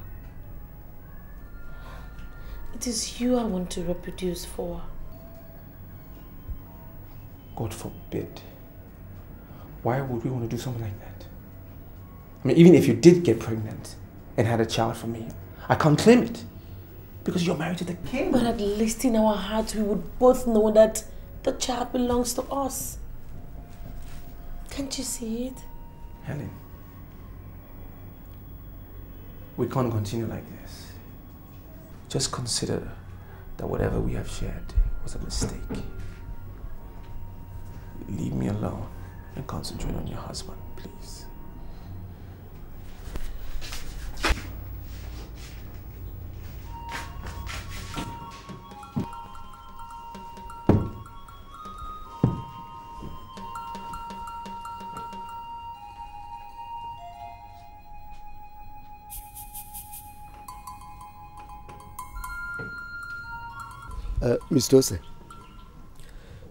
It is you I want to reproduce for. God forbid. Why would we want to do something like that? I mean, even if you did get pregnant and had a child from me, I can't claim it. Because you're married to the king. But at least in our hearts, we would both know that the child belongs to us. Can't you see it? Helen, we can't continue like this. Just consider that whatever we have shared was a mistake. Leave me alone and concentrate on your husband, please. Mr. Ose,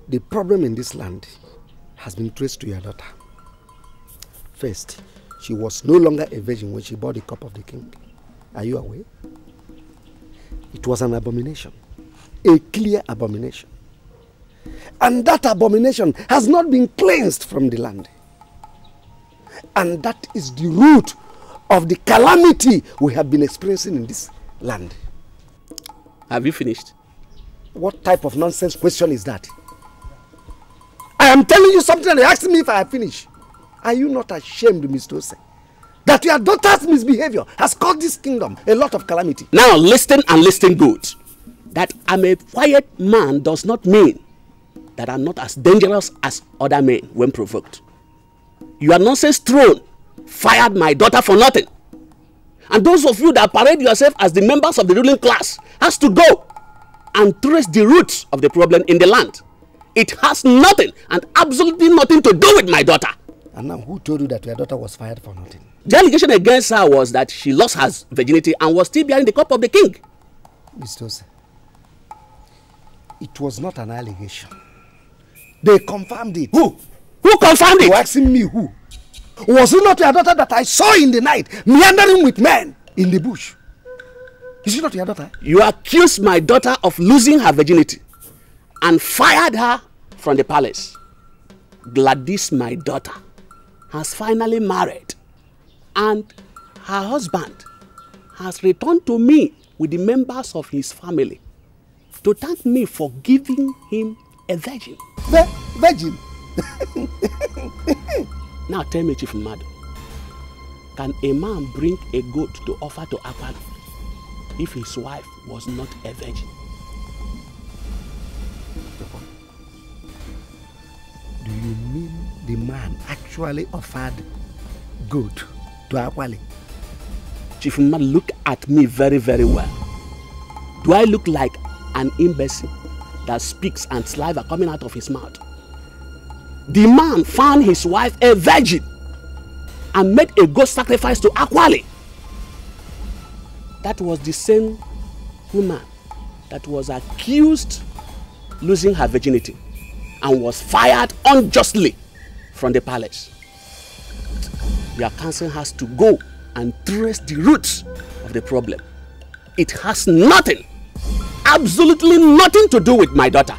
the problem in this land has been traced to your daughter. First, she was no longer a virgin when she bore the cup of the king. Are you aware? It was an abomination, a clear abomination. And that abomination has not been cleansed from the land. And that is the root of the calamity we have been experiencing in this land. Have you finished? What type of nonsense question is that? I am telling you something and you're asking me if I have finished. Are you not ashamed, Mr. Ose, that your daughter's misbehavior has caused this kingdom a lot of calamity? Now listen and listen good. That I'm a quiet man does not mean that I'm not as dangerous as other men when provoked. Your nonsense throne fired my daughter for nothing. And those of you that parade yourself as the members of the ruling class has to go and trace the roots of the problem in the land. It has nothing and absolutely nothing to do with my daughter. And now who told you that your daughter was fired for nothing? The allegation against her was that she lost her virginity and was still bearing the cup of the king. Mr. Ose, it was not an allegation. They confirmed it. Who? Who confirmed it? You're asking me who? Was it not your daughter that I saw in the night meandering with men in the bush? Is it not your daughter? You accused my daughter of losing her virginity and fired her from the palace. Gladys, my daughter, has finally married and her husband has returned to me with the members of his family to thank me for giving him a virgin. Virgin? Now tell me, Chief Mado, can a man bring a goat to offer to Akwali if his wife was not a virgin? Do you mean the man actually offered goat to Akwali? Chief Mado, look at me very, very well. Do I look like an imbecile that speaks and saliva coming out of his mouth? The man found his wife a virgin and made a goat sacrifice to Akwali. That was the same woman that was accused losing her virginity and was fired unjustly from the palace. Your council has to go and trace the roots of the problem. It has nothing, absolutely nothing to do with my daughter.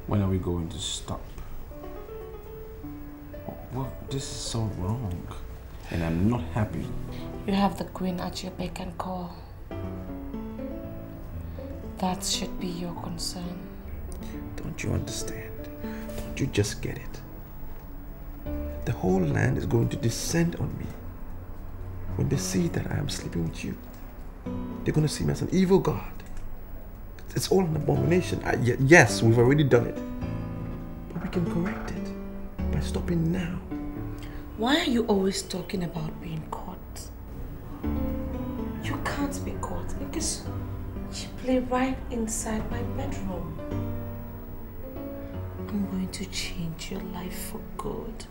When are we going to stop? Well, this is so wrong, and I'm not happy. You have the queen at your beck and call. That should be your concern. Don't you understand? Don't you just get it? The whole land is going to descend on me. When they see that I am sleeping with you, they're going to see me as an evil god. It's all an abomination. Yes, we've already done it. But we can correct it by stopping now. Why are you always talking about being caught? You can't be caught because you play right inside my bedroom. I'm going to change your life for good.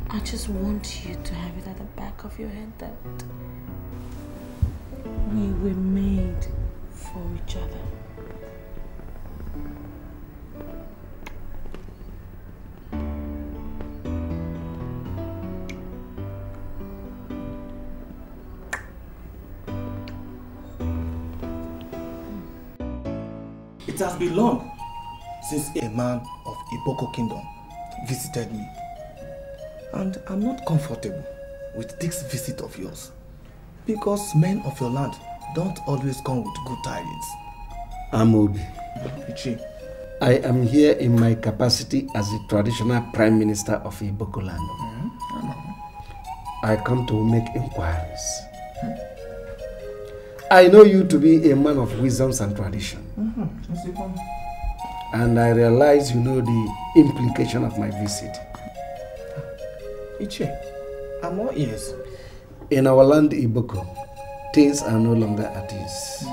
I just want you to have it at the back of your head that we were made for each other. It has been long since a man of Iboko Kingdom visited me. And I'm not comfortable with this visit of yours. Because men of your land don't always come with good tidings. Amobi. Ichi. I am here in my capacity as the traditional Prime Minister of Iboko land. I come to make inquiries. I know you to be a man of wisdoms and tradition. And I realize you know the implication of my visit. Ichi, I'm all ears. In our land, Iboko, things are no longer at ease.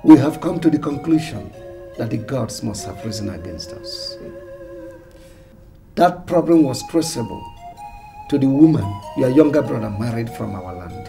We have come to the conclusion that the gods must have risen against us. That problem was traceable to the woman your younger brother married from our land.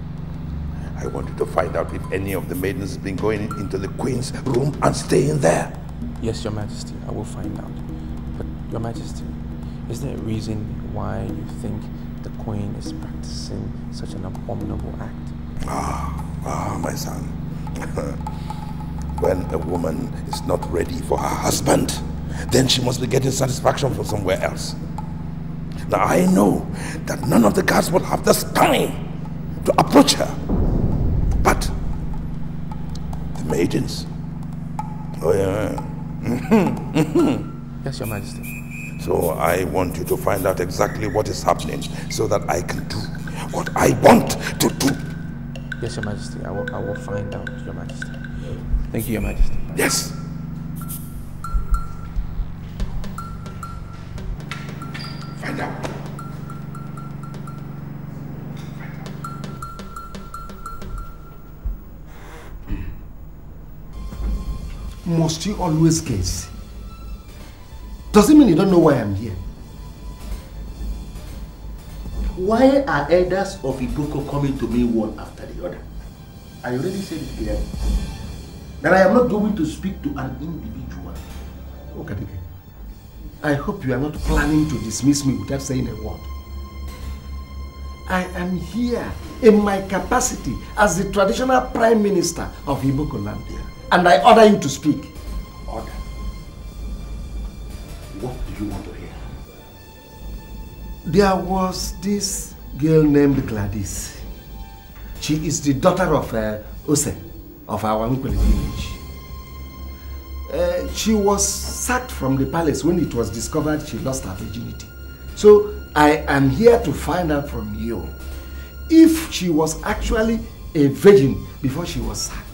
I want you to find out if any of the maidens have been going into the queen's room and staying there. Yes, Your Majesty, I will find out. But, Your Majesty, is there a reason why you think the queen is practicing such an abominable act? My son. When a woman is not ready for her husband, then she must be getting satisfaction from somewhere else. Now I know that none of the guards will have the spine to approach her. But the maidens, oh yeah. Yes, Your Majesty. So I want you to find out exactly what is happening so that I can do what I want to do. Yes, Your Majesty, I will find out, Your Majesty. Thank you, Your Majesty. Yes. Find out. Must you always guess? Does it mean you don't know why I'm here? Why are elders of Iboko coming to me one after the other? I already said it clearly. That I am not going to speak to an individual. Okay, Dikeh. I hope you are not planning to dismiss me without saying a word. I am here in my capacity as the traditional Prime Minister of Iboko land, and I order you to speak. Order? What do you want to hear? There was this girl named Gladys. She is the daughter of Ose of our Nkwele village. She was sacked from the palace when it was discovered she lost her virginity. So I am here to find out from you if she was actually a virgin before she was sacked.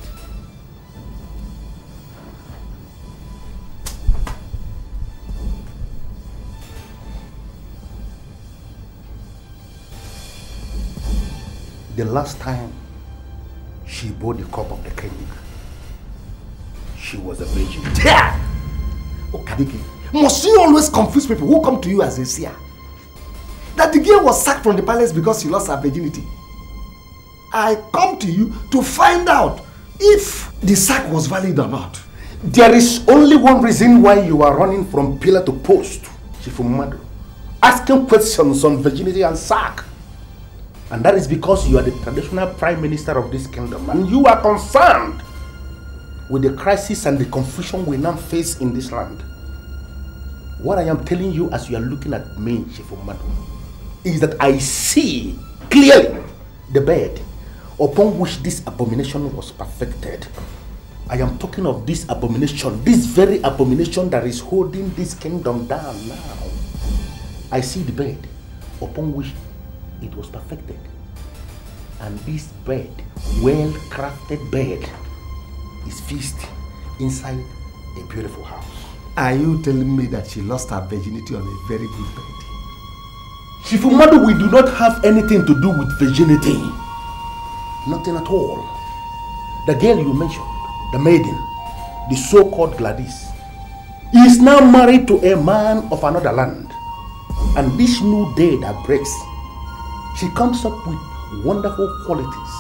The last time she bore the cup of the king, she was a virgin. Yeah! Oh, Dikeh, must you always confuse people who come to you as a seer? That the girl was sacked from the palace because she lost her virginity. I come to you to find out if the sack was valid or not. There is only one reason why you are running from pillar to post, Chifumadu, asking questions on virginity and sack. And that is because you are the traditional Prime Minister of this kingdom and you are concerned with the crisis and the confusion we now face in this land. What I am telling you as you are looking at me, Chifumadu, is that I see clearly the bed upon which this abomination was perfected. I am talking of this abomination, this very abomination that is holding this kingdom down now. I see the bed upon which it was perfected. And this bed, well-crafted bed, is fixed inside a beautiful house. Are you telling me that she lost her virginity on a very good bed? Chifumadu, we do not have anything to do with virginity. Nothing at all. The girl you mentioned, the maiden, the so-called Gladys, is now married to a man of another land. And this new day that breaks, she comes up with wonderful qualities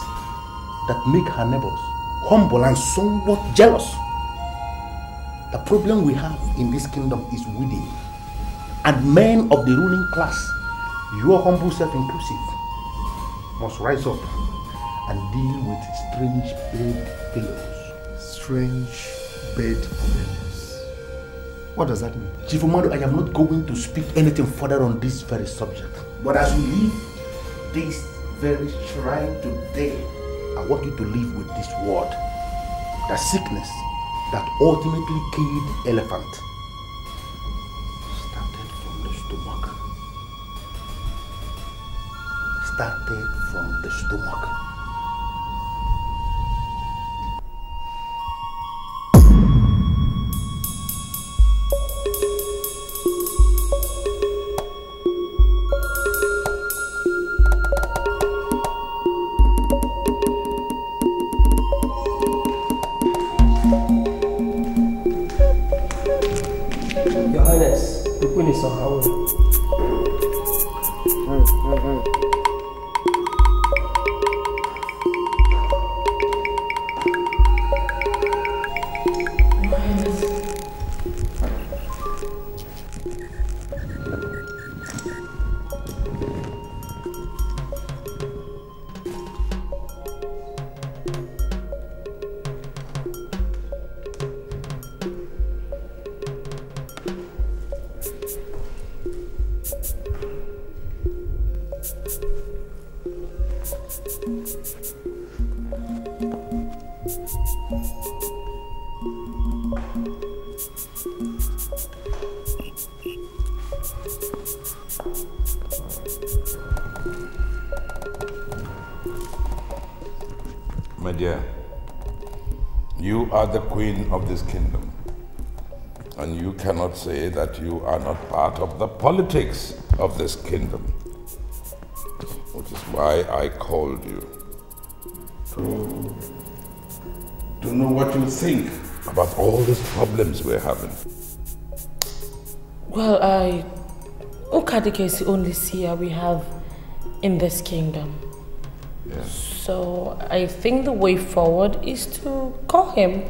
that make her neighbors humble and somewhat jealous. The problem we have in this kingdom is within. And men of the ruling class, your humble self inclusive, must rise up and deal with strange bedfellows. Strange bedfellows. What does that mean? Chifumadu, I am not going to speak anything further on this very subject. But as you leave this very shrine today, I want you to live with this word. The sickness that ultimately killed elephant started from the stomach. Started from the stomach. Your Highness, the Queen is on her way. My dear, you are the queen of this kingdom, and you cannot say that you are not part of the politics of this kingdom, which is why I called you to know what you think about all these problems we're having. Well, Dikeh is the only seer we have in this kingdom. Yeah. So I think the way forward is to call him,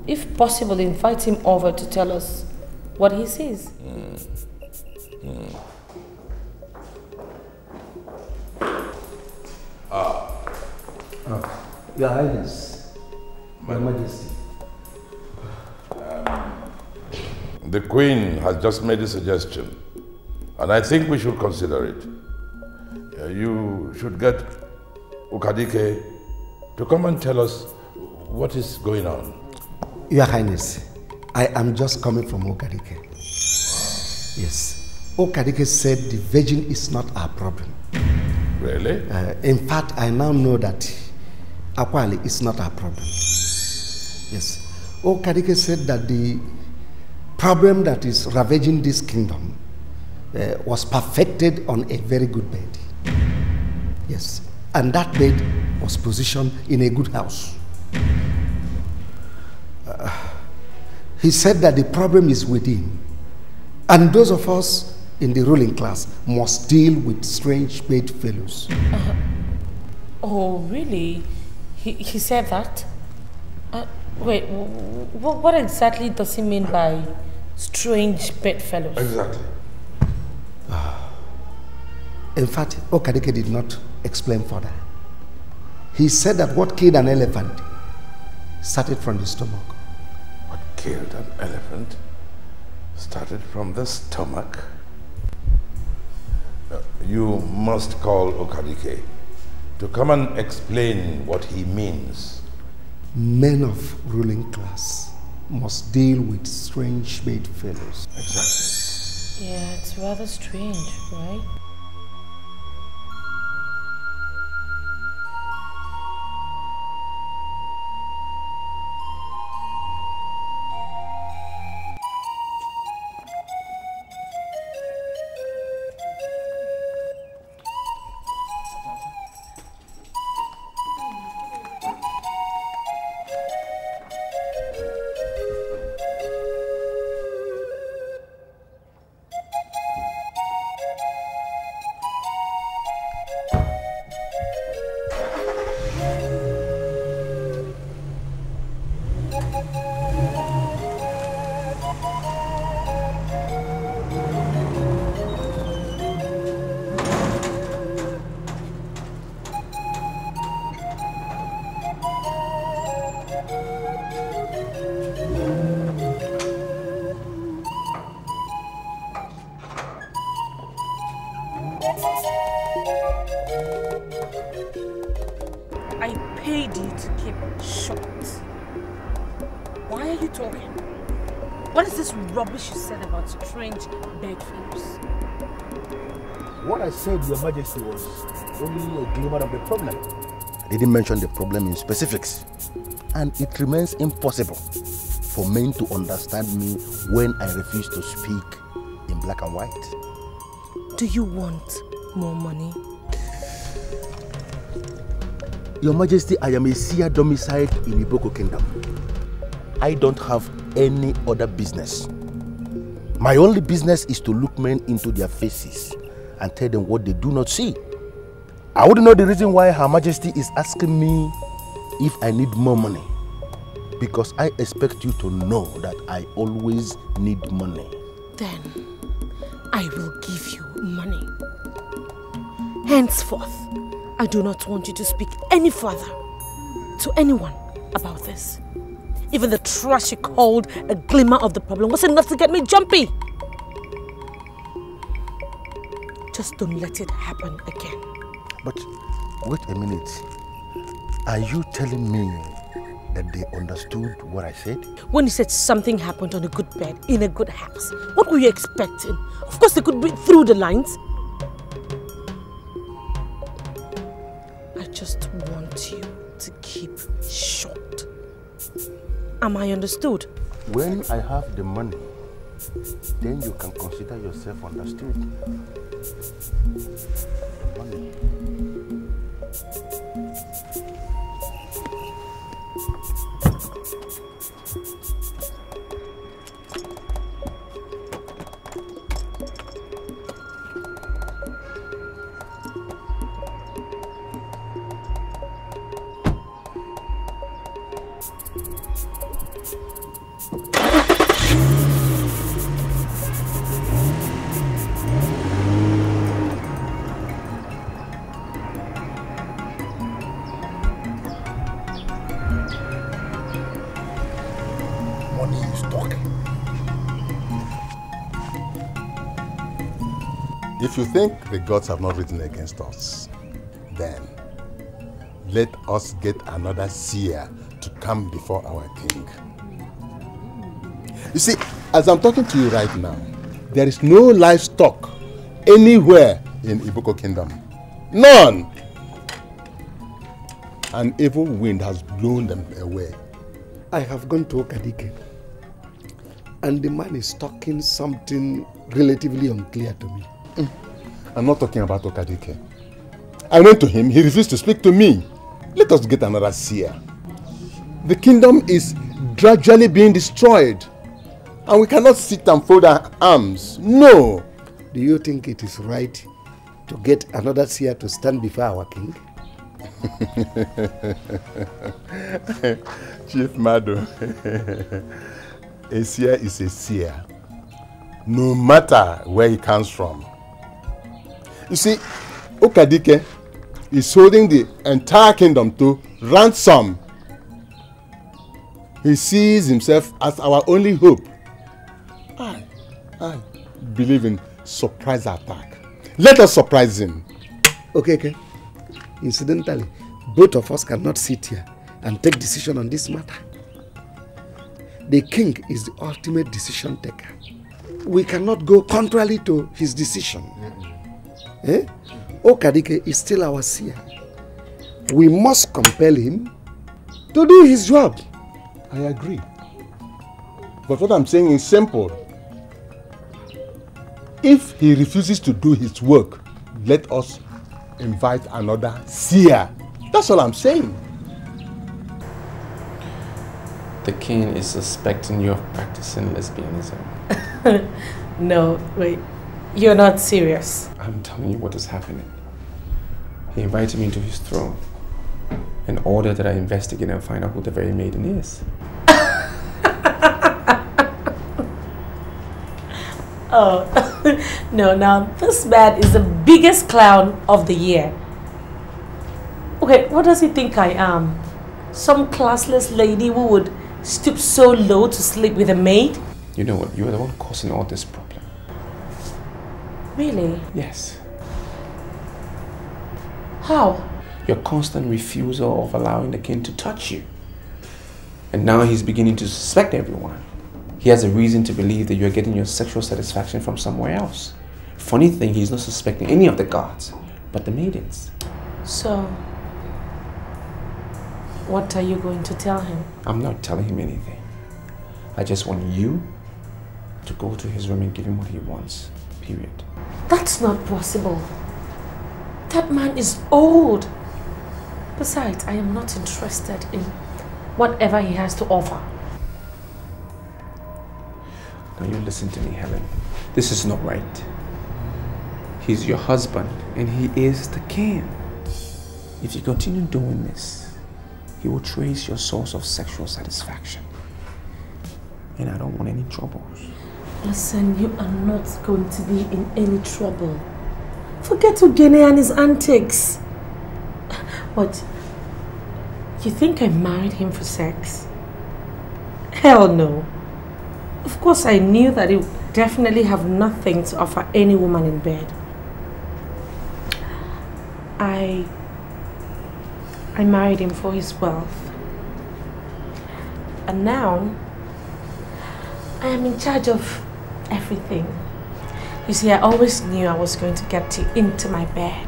if possible, invite him over to tell us what he sees. Your Highness, Your Majesty. The Queen has just made a suggestion, and I think we should consider it. You should get Dikeh to come and tell us what is going on. Your Highness, I am just coming from Dikeh. Yes. Dikeh said the virgin is not our problem. Really? In fact, I now know that Akwali is not our problem. Yes. Dikeh said that the problem that is ravaging this kingdom was perfected on a very good bed. Yes. And that bed was positioned in a good house. He said that the problem is within. And those of us in the ruling class must deal with strange bedfellows. Oh, really? He said that? Wait, what exactly does he mean by strange bedfellows? Exactly. In fact, Dikeh did not explain further. He said that what killed an elephant started from the stomach. What killed an elephant started from the stomach? You must call Dikeh to come and explain what he means. Men of ruling class must deal with strange bedfellows. Exactly. Yeah, it's rather strange, right? I paid you to keep short. Why are you talking? What is this rubbish you said about strange bedfellows? What I said, Your Majesty, was only a glimmer of the problem. I didn't mention the problem in specifics. And it remains impossible for men to understand me when I refuse to speak in black and white. Do you want more money? Your Majesty, I am a seer domiciled in Iboko Kingdom. I don't have any other business. My only business is to look men into their faces and tell them what they do not see. I wouldn't know the reason why Her Majesty is asking me if I need more money. Because I expect you to know that I always need money. Then I will give you money. Henceforth, I do not want you to speak any further to anyone about this. Even the trash you called a glimmer of the problem was enough to get me jumpy. Just don't let it happen again. But wait a minute. Are you telling me that they understood what I said? When you said something happened on a good bed, in a good house, what were you expecting? Of course they could read through the lines. I just want you to keep short. Am I understood? When I have the money, then you can consider yourself understood. Money. If you think the gods have not written against us, then let us get another seer to come before our king. You see, as I'm talking to you right now, there is no livestock anywhere in Iboko Kingdom. None! An evil wind has blown them away. I have gone to Dikeh, and the man is talking something relatively unclear to me. I'm not talking about Dikeh. I went to him, he refused to speak to me. Let us get another seer. The kingdom is gradually being destroyed, and we cannot sit and fold our arms. No! Do you think it is right to get another seer to stand before our king? Chief Mado, a seer is a seer, no matter where he comes from. You see, Dikeh is holding the entire kingdom to ransom. He sees himself as our only hope. I believe in surprise attack. Let us surprise him. Okay. Incidentally, both of us cannot sit here and take decision on this matter. The king is the ultimate decision taker. We cannot go contrary to his decision. Dikeh is still our seer. We must compel him to do his job. I agree. But what I'm saying is simple. If he refuses to do his work, let us invite another seer. That's all I'm saying. The king is suspecting you of practicing lesbianism. No, wait. You're not serious. I'm telling you what is happening. He invited me to his throne and ordered that I investigate and find out who the very maiden is. Oh, no, now this man is the biggest clown of the year. Okay, what does he think I am? Some classless lady who would stoop so low to sleep with a maid? You know what? You are the one causing all this problem. Really? Yes. How? Your constant refusal of allowing the king to touch you. And now he's beginning to suspect everyone. He has a reason to believe that you're getting your sexual satisfaction from somewhere else. Funny thing, he's not suspecting any of the gods, but the maidens. So, what are you going to tell him? I'm not telling him anything. I just want you to go to his room and give him what he wants. Period. That's not possible. That man is old. Besides, I am not interested in whatever he has to offer. Now you listen to me, Helen. This is not right. He's your husband and he is the king. If you continue doing this, he will trace your source of sexual satisfaction. And I don't want any troubles. Listen, you are not going to be in any trouble. Forget Ugene and his antics. What? You think I married him for sex? Hell no. Of course I knew that he would definitely have nothing to offer any woman in bed. I married him for his wealth. And now, I am in charge of everything. You see, I always knew I was going to get you into my bed.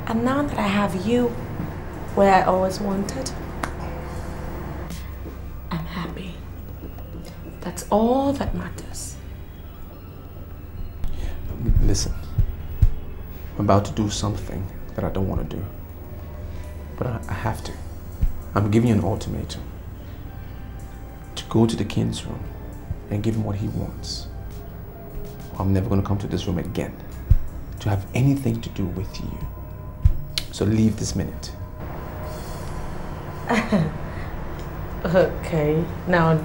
And now that I have you where I always wanted, I'm happy. That's all that matters. Listen, I'm about to do something that I don't want to do. But I have to. I'm giving you an ultimatum. To go to the king's room and give him what he wants. I'm never going to come to this room again to have anything to do with you. So leave this minute. Okay, now,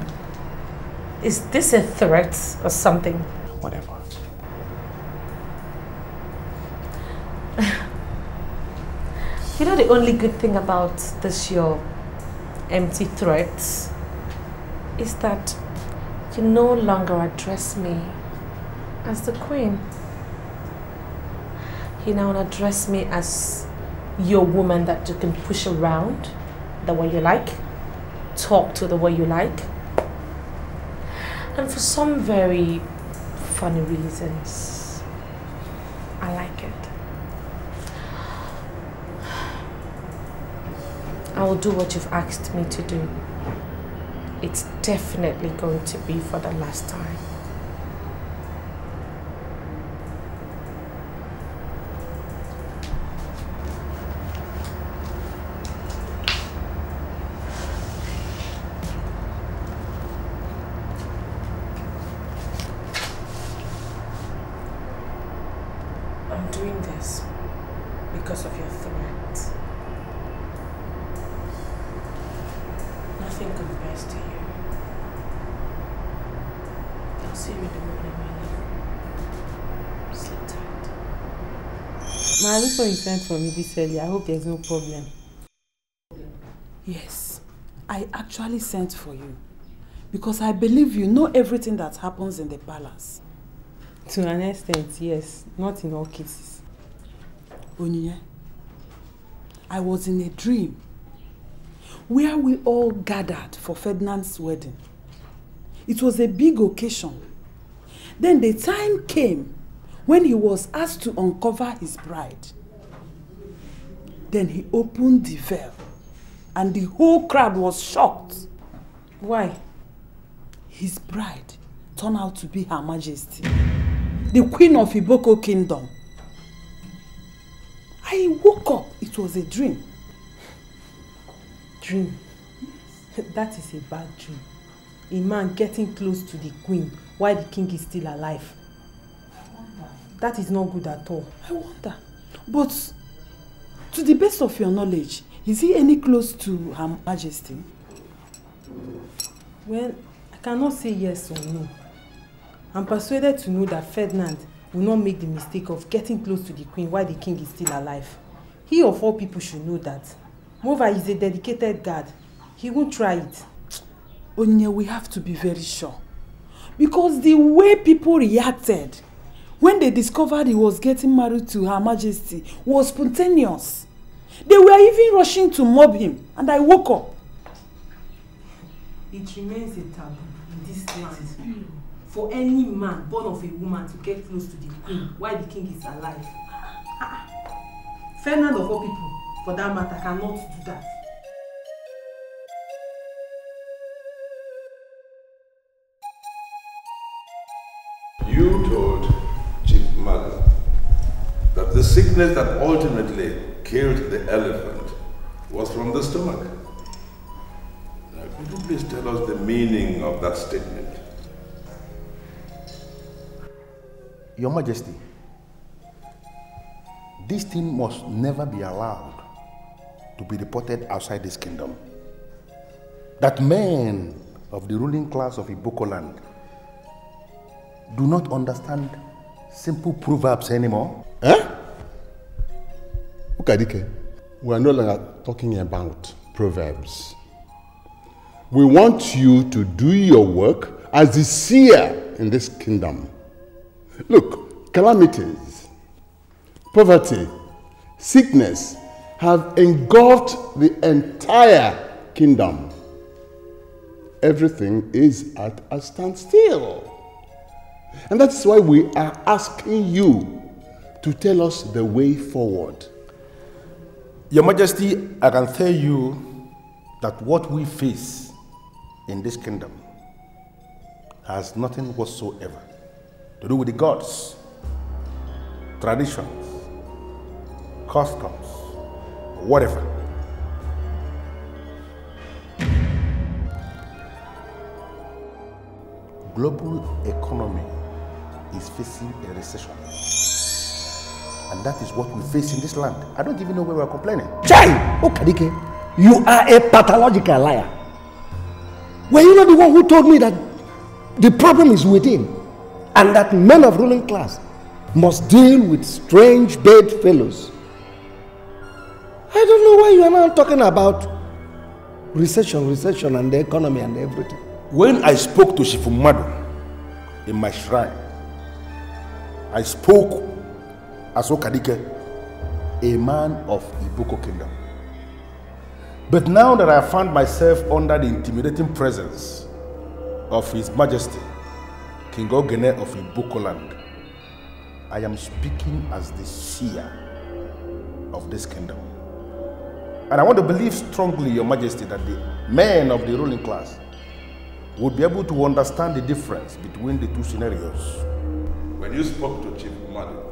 is this a threat or something? Whatever. You know the only good thing about this your empty threats is that you no longer address me as the queen. You now address me as your woman that you can push around the way you like, talk to the way you like. And for some very funny reasons, I like it. I will do what you've asked me to do. It's definitely going to be for the last time. I'm doing this because of your threat. Nothing compares to you. I'll see you in the morning, my love. Sleep tight. Ma, this one you sent for me this early. I hope there's no problem. Yes, I actually sent for you because I believe you know everything that happens in the palace. To an extent, yes. Not in all cases. Onyinye, I was in a dream where we all gathered for Ferdinand's wedding. It was a big occasion. Then the time came when he was asked to uncover his bride. Then he opened the veil and the whole crowd was shocked. Why? His bride turned out to be Her Majesty, the Queen of Iboko Kingdom. I woke up, it was a dream. Dream? That is a bad dream. A man getting close to the queen while the king is still alive. That is not good at all. I wonder. But to the best of your knowledge, is he any close to Her Majesty? Well, I cannot say yes or no. I'm persuaded to know that Ferdinand will not make the mistake of getting close to the queen while the king is still alive. He of all people should know that. Moreover, he's a dedicated guard. He won't try it. Onyinye, we have to be very sure. Because the way people reacted when they discovered he was getting married to Her Majesty was spontaneous. They were even rushing to mob him, and I woke up. It remains a taboo in this land for any man born of a woman to get close to the queen while the king is alive. Ferdinand of all people, for that matter, cannot do that. You told Chief Mother that the sickness that ultimately killed the elephant was from the stomach. Now, could you please tell us the meaning of that statement? Your Majesty, this thing must never be allowed to be reported outside this kingdom. That men of the ruling class of Iboko land do not understand simple proverbs anymore. Eh? Okay, Dikeh, we are no longer talking about proverbs. We want you to do your work as the seer in this kingdom. Look, calamities, poverty, sickness have engulfed the entire kingdom. Everything is at a standstill. And that's why we are asking you to tell us the way forward. Your Majesty, I can tell you that what we face in this kingdom has nothing whatsoever to do with the gods, traditions, customs, whatever. Global economy is facing a recession. And that is what we face in this land. I don't even know where we're complaining. Chai! Oh, Dikeh, you are a pathological liar. Were you not the one who told me that the problem is within and that men of ruling class must deal with strange bedfellows? I don't know why you are now talking about recession and the economy and everything. When I spoke to Shifumadu in my shrine, I spoke as Dikeh, a man of Iboko Kingdom. But now that I found myself under the intimidating presence of His Majesty, King Ogene of Iboko land, I am speaking as the seer of this kingdom. And I want to believe strongly, Your Majesty, that the men of the ruling class would be able to understand the difference between the two scenarios. When you spoke to Chief Umadu,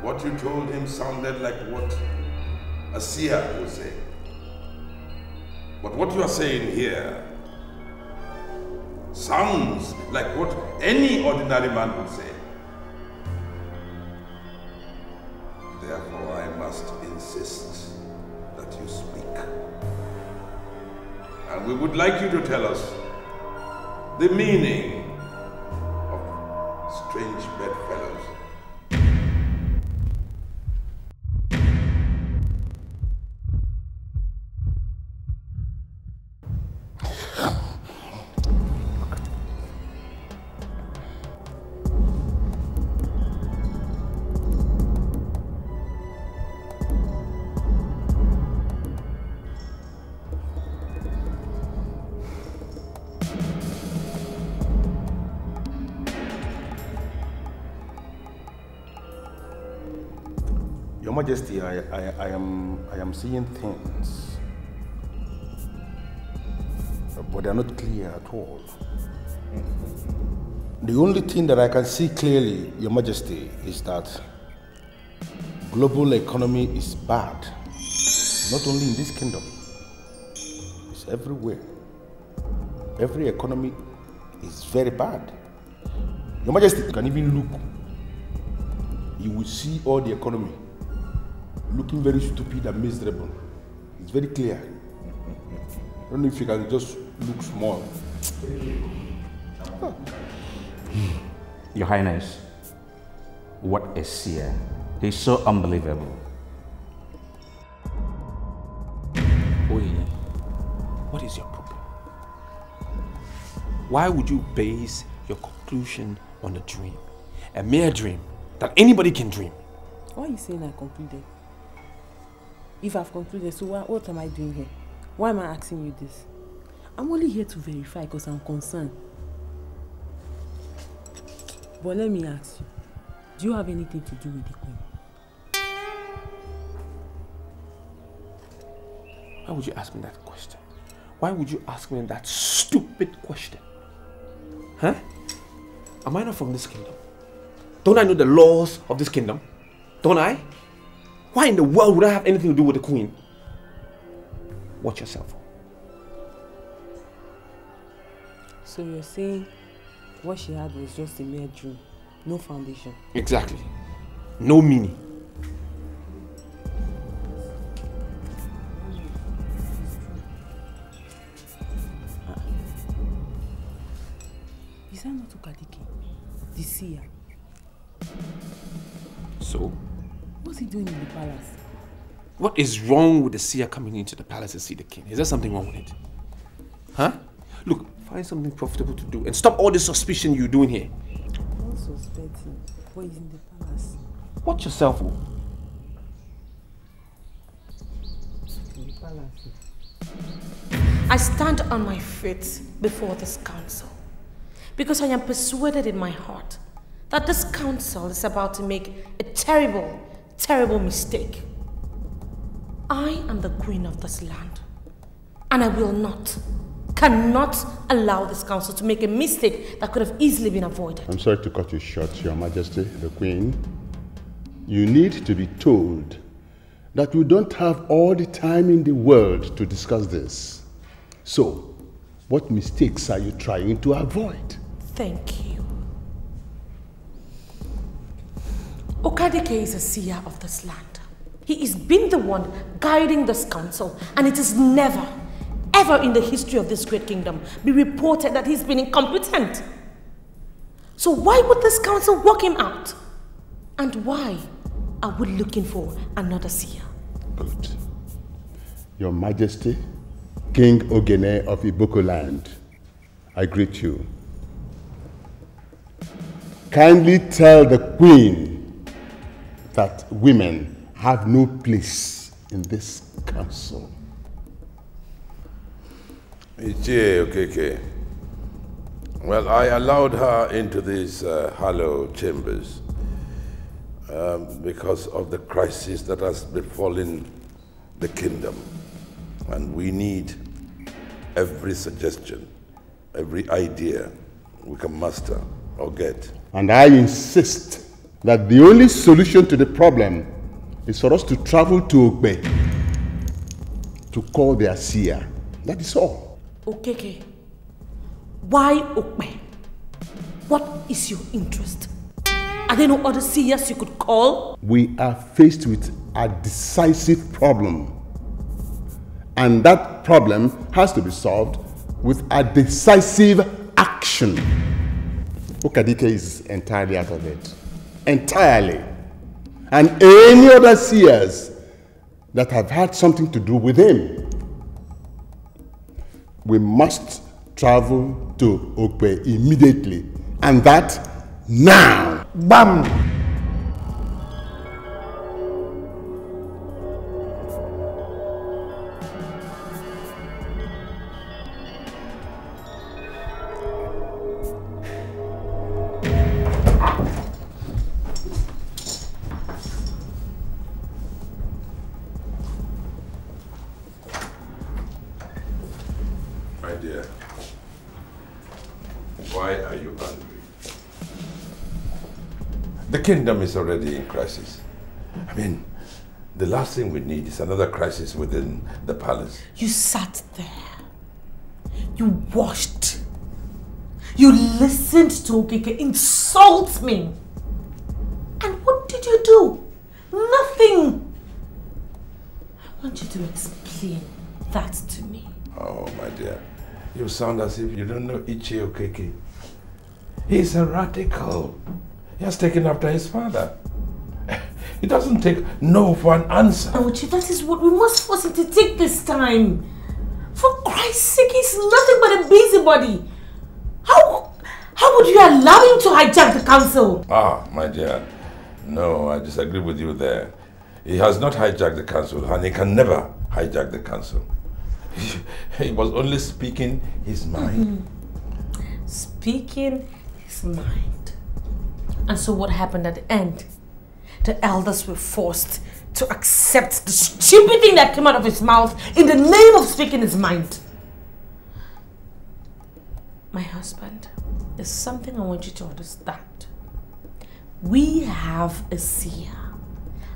what you told him sounded like what a seer would say. But what you are saying here sounds like what any ordinary man would say. Therefore, I must insist that you speak. And we would like you to tell us the meaning of strange bedfellows. Your Majesty, I am seeing things, but they are not clear at all. The only thing that I can see clearly, Your Majesty, is that global economy is bad. Not only in this kingdom, it's everywhere. Every economy is very bad. Your Majesty, you can even look. You will see all the economy looking very stupid and miserable. It's very clear. I don't know if you can just look small. Your Highness, what a seer. He's so unbelievable. Ini, what is your problem? Why would you base your conclusion on a dream? A mere dream that anybody can dream. Why are you saying I concluded? If I've concluded, so what am I doing here? Why am I asking you this? I'm only here to verify because I'm concerned. But let me ask you, do you have anything to do with the Queen? Why would you ask me that question? Why would you ask me that stupid question? Huh? Am I not from this kingdom? Don't I know the laws of this kingdom? Don't I? Why in the world would I have anything to do with the Queen? Watch yourself. So you're saying what she had was just a mere dream, no foundation? Exactly. No meaning. Is that not Dikeh, the seer? So? What's he doing in the palace? What is wrong with the seer coming into the palace to see the king? Is there something wrong with it? Huh? Look, find something profitable to do and stop all this suspicion you're doing here. I'm not suspecting, but he's in the palace. Watch yourself. palace. I stand on my feet before this council because I am persuaded in my heart that this council is about to make a terrible, terrible mistake. I am the queen of this land, and I will not, cannot allow this council to make a mistake that could have easily been avoided. I'm sorry to cut you short, Your Majesty, the Queen. You need to be told that we don't have all the time in the world to discuss this. So, what mistakes are you trying to avoid? Thank you. Dikeh is a seer of this land. He has been the one guiding this council, and it is never, ever in the history of this great kingdom be reported that he's been incompetent. So why would this council walk him out? And why are we looking for another seer? Good. Your Majesty, King Ogene of Iboko land, I greet you. Kindly tell the Queen that women have no place in this council. Ichie Okeke. Well, I allowed her into these hollow chambers because of the crisis that has befallen the kingdom. And we need every suggestion, every idea we can muster or get. And I insist that the only solution to the problem is for us to travel to Ogbe to call their seer. That is all. Okeke, why Ogbe? What is your interest? Are there no other seers you could call? We are faced with a decisive problem. And that problem has to be solved with a decisive action. Dikeh is entirely out of it. Entirely. And any other seers that have had something to do with him. We must travel to Ogbe immediately. And that now. Bam! My dear, why are you angry? The kingdom is already in crisis. I mean, the last thing we need is another crisis within the palace. You sat there. You watched. You listened to Dikeh insult me. And what did you do? Nothing. I want you to explain that to me. Oh, my dear. You sound as if you don't know Ichie Okeke. He's a radical. He has taken after his father. He doesn't take no for an answer. Oh, Chief, that is what we must force him to take this time. For Christ's sake, he's nothing but a busybody. How would you allow him to hijack the council? Ah, my dear. No, I disagree with you there. He has not hijacked the council, and he can never hijack the council. He was only speaking his mind. Speaking his mind. And so what happened at the end? The elders were forced to accept the stupid thing that came out of his mouth in the name of speaking his mind. My husband, there's something I want you to understand. We have a seer,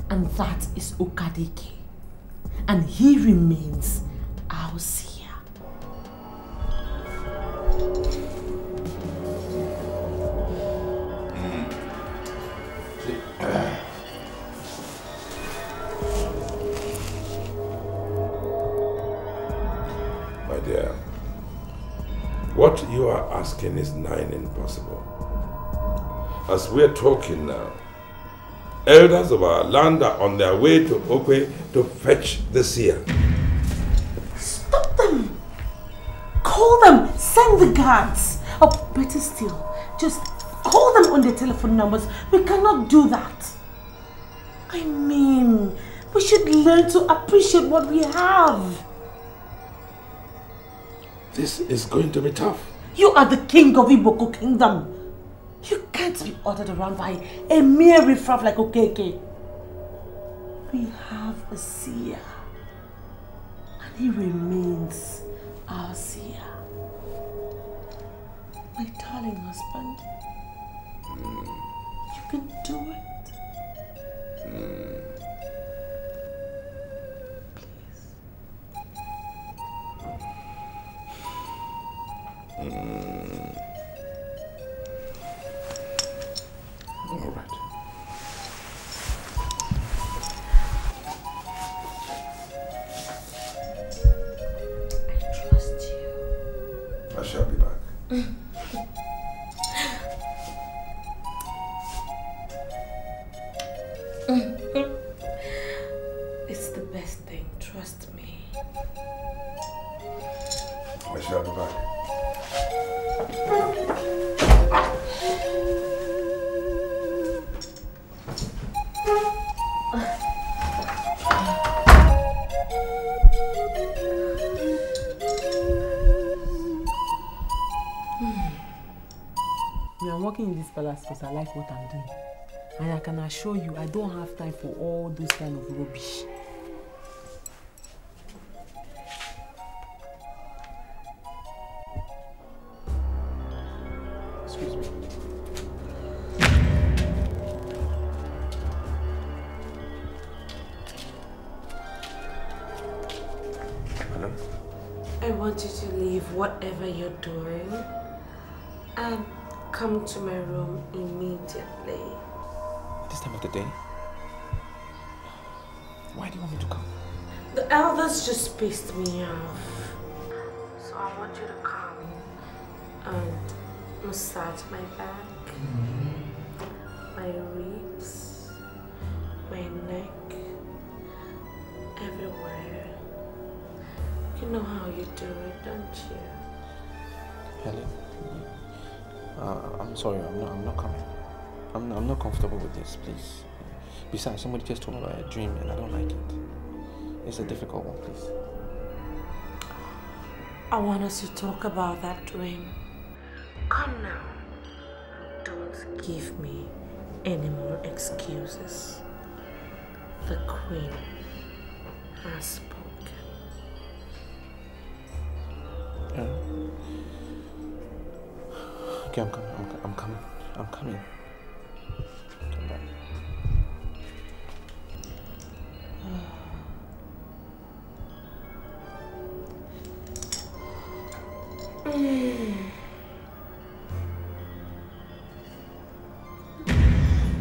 and that is Dikeh. And he remains our seer. My dear, what you are asking is nigh impossible. As we're talking now, elders of our land are on their way to Ogbe to fetch the seer. Stop them! Call them! Send the guards! Or better still, just call them on their telephone numbers. We cannot do that. I mean, We should learn to appreciate what we have. This is going to be tough. You are the king of Iboko Kingdom. You can't be ordered around by a mere riffraff like Okeke. We have a seer. And he remains our seer. My darling husband. You can do it. All right. I trust you. I shall be back. It's the best thing, trust me. I shall be back. I'm working in this palace because I like what I'm doing. And I can assure you, I don't have time for all those kind of rubbish. Excuse me. Hello? I want you to leave whatever you're doing and come to my room immediately. This time of the day? Why do you want me to come? The elders just pissed me off. So I want you to come and massage my back, my ribs, my neck, everywhere. You know how you do it, don't you? Helen, I'm sorry, I'm not coming. I'm not comfortable with this, please. Besides, somebody just told me about a dream and I don't like it. It's a difficult one, please. I want us to talk about that dream. Come now. Don't give me any more excuses. The Queen has spoken. Okay, I'm coming. I'm coming. Come back.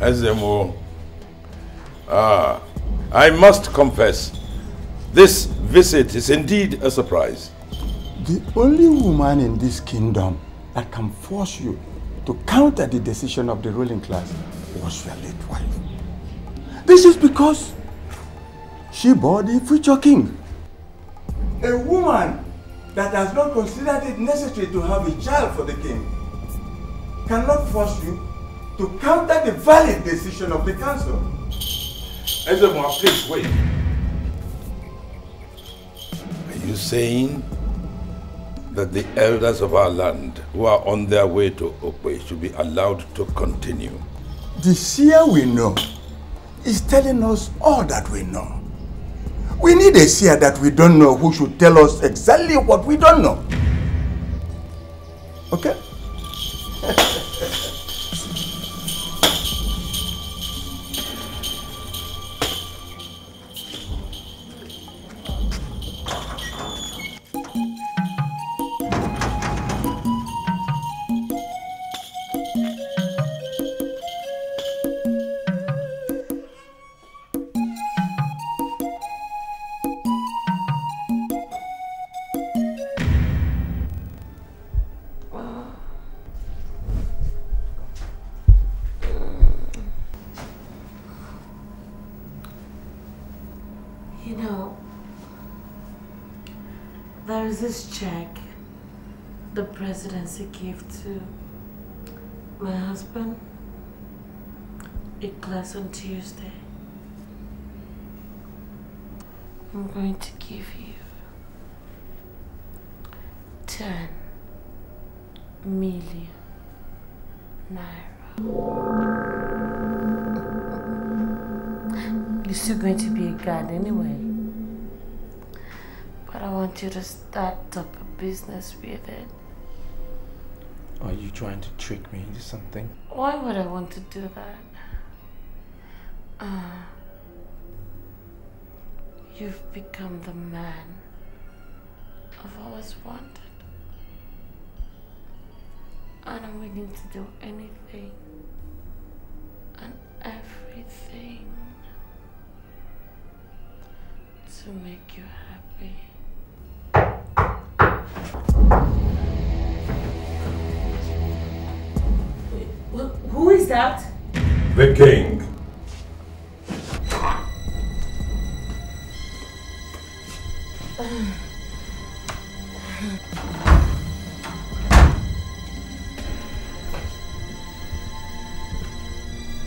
Ezemo. I must confess, this visit is indeed a surprise. The only woman in this kingdom that can force you to counter the decision of the ruling class was your late wife. This is because she bore the future king. A woman that has not considered it necessary to have a child for the king cannot force you to counter the valid decision of the council. Ezemo, please wait. Are you saying that the elders of our land who are on their way to Okwe should be allowed to continue? The seer we know is telling us all that we know. We need a seer that we don't know who should tell us exactly what we don't know. Okay? You know, there's this check the presidency gave to my husband. It clears on Tuesday. I'm going to give you 10 million naira. You're still going to be a guard anyway. But I want you to start up a business with it. Are you trying to trick me into something? Why would I want to do that? You've become the man I've always wanted. And I'm willing to do anything and everything to make you happy. Wait, who is that? The king.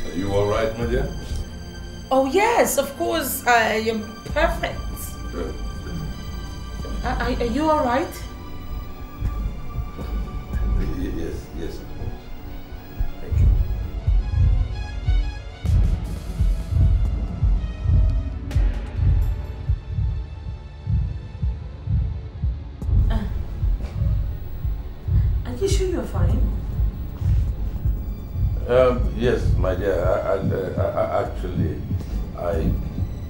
Are you all right, my dear? Oh yes, of course. I am perfect. Are you all right? Yes, yes, of course. Thank you. Are you sure you're fine? Yes, my dear. Actually, I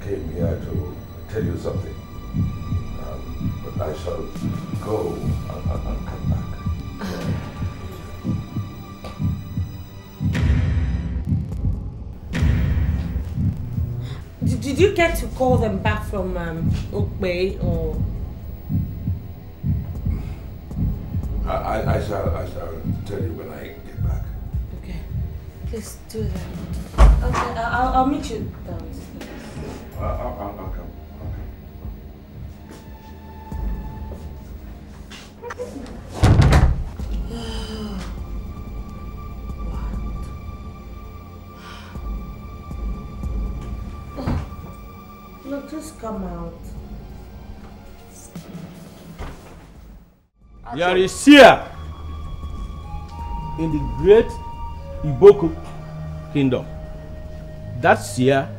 came here to tell you something. But I shall go and come back. Did you get to call them back from Okbe or? I shall tell you when I get back. Okay, please do that. Okay, I'll meet you downstairs. I'll come. Look, just come out. There is here in the great Iboko kingdom. That seer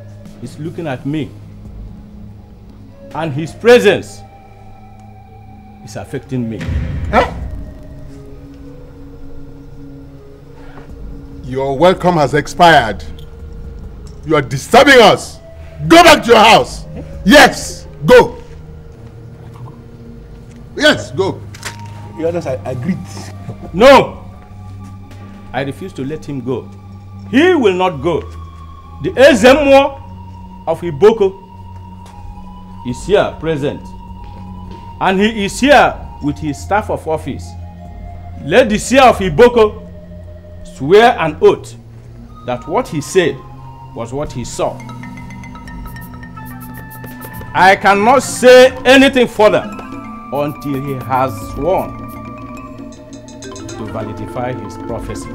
is looking at me, and his presence is affecting me. Huh? Your welcome has expired. You are disturbing us. Go back to your house. Yes, go. Yes, go. Your Honor, I agreed. No! I refuse to let him go. He will not go. The Ezemo of Iboko is here present. And he is here with his staff of office. Let the seer of Iboko swear an oath that what he said was what he saw. I cannot say anything further until he has sworn to validify his prophecy.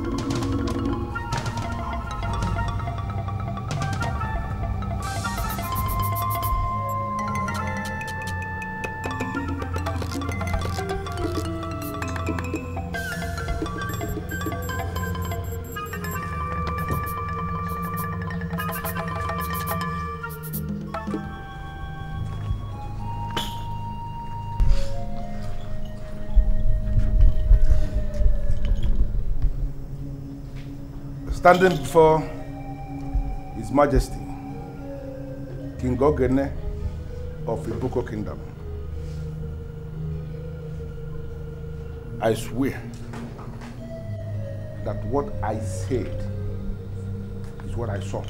Standing before His Majesty, King Ogene of Iboko Kingdom, I swear that what I said is what I saw.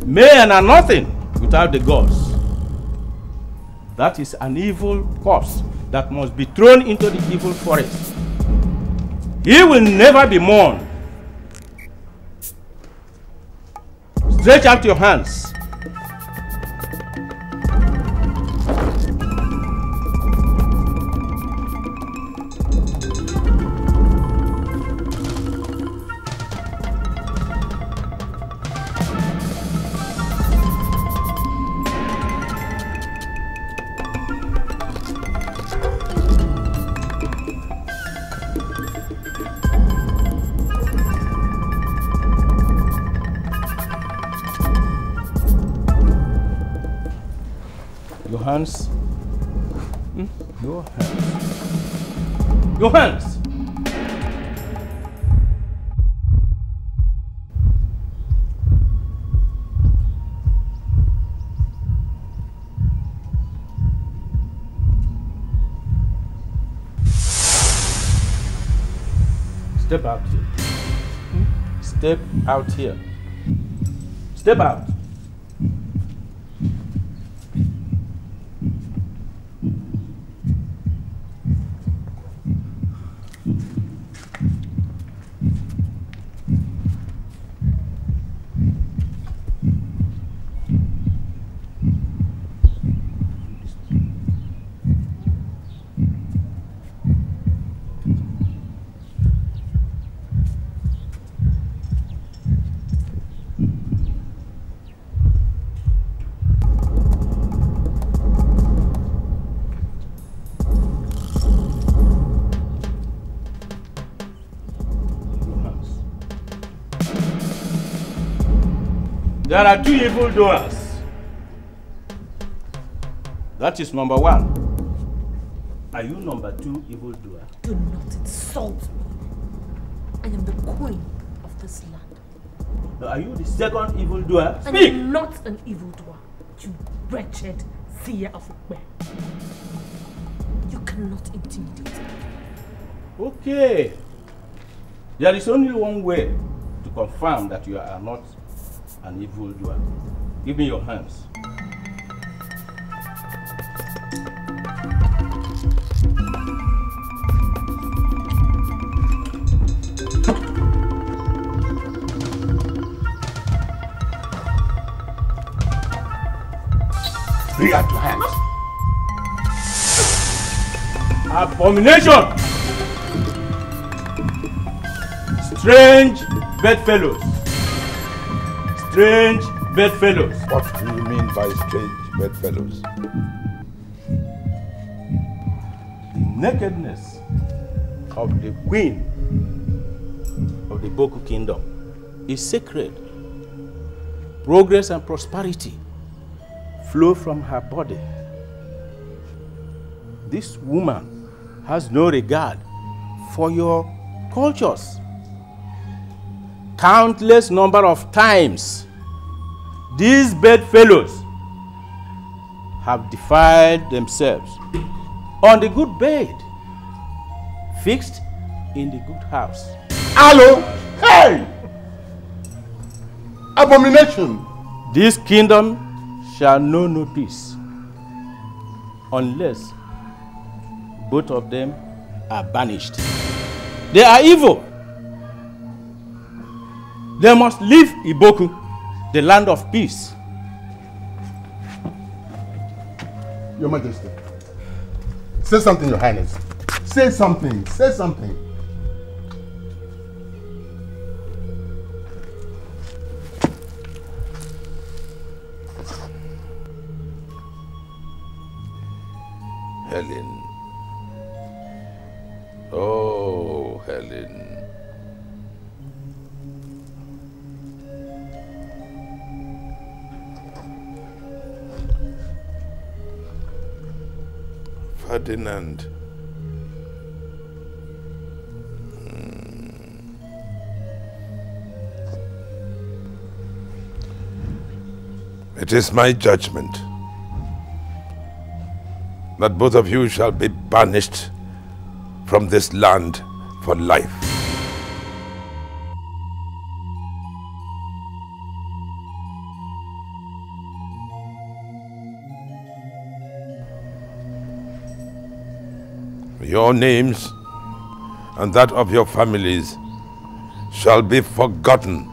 Men are nothing without the gods. That is an evil corpse that must be thrown into the evil forest. He will never be mourned. Stretch out your hands. Hands. Your hands. Your hands. Step out here. Step out here. Step out. There are two evildoers. That is number one. Are you number two evildoer? Do not insult me. I am the queen of this land. Now, are you the second evildoer? I Speak! am not an evildoer, you wretched seer of Ukbe. You cannot intimidate me. Okay. There is only one way to confirm that you are not an evildoer. Give me your hands. Bring out your hands. Abomination! Strange bedfellows. Strange bedfellows. What do you mean by strange bedfellows? The nakedness of the queen of the Boku kingdom is sacred. Progress and prosperity flow from her body. This woman has no regard for your cultures. Countless number of times, these bedfellows have defiled themselves on the good bed, fixed in the good house. Hello? Hey! Abomination! This kingdom shall know no peace unless both of them are banished. They are evil. They must leave Iboku, the land of peace. Your Majesty, say something, Your Highness. Say something, say something. Helen. Oh, Helen. Ferdinand. It is my judgment that both of you shall be banished from this land for life. Your names and that of your families shall be forgotten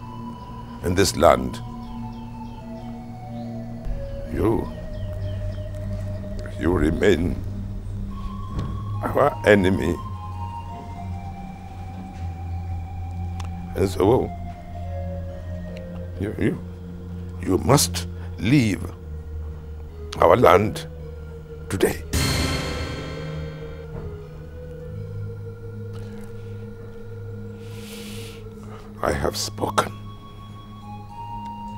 in this land. You remain our enemy. And so you must leave our land today. I have spoken,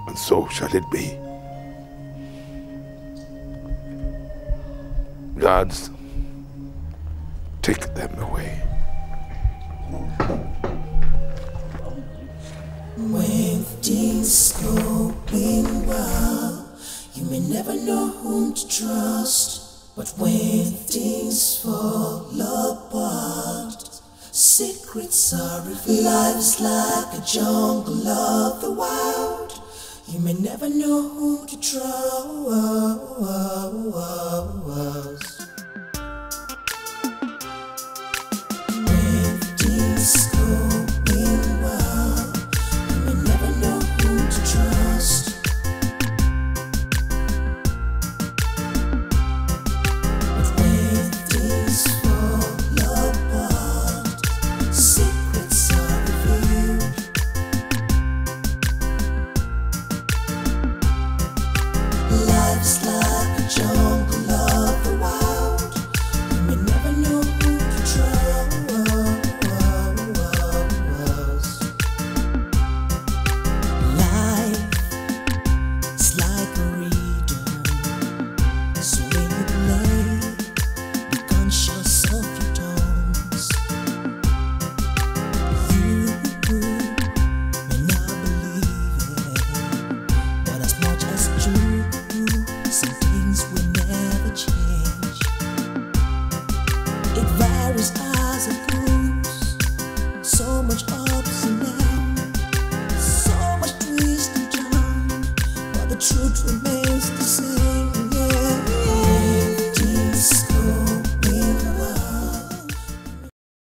and so shall it be. Guards, take them away. When things going well, you may never know whom to trust. But when things fall apart, secrets are revealed. Life's like a jungle of the wild. You may never know who to trust. When things going well, you may never know who to trust. But when things fall apart, secrets are revealed. Life's like a jungle of the wild. You may never know who to trust. Life is like a rhythm, so when you play, be conscious of your tones. You may not believe it, but as much as true, some things will never change. It varies as it goes, so much ups and downs, so much twist and turn, but the truth remains.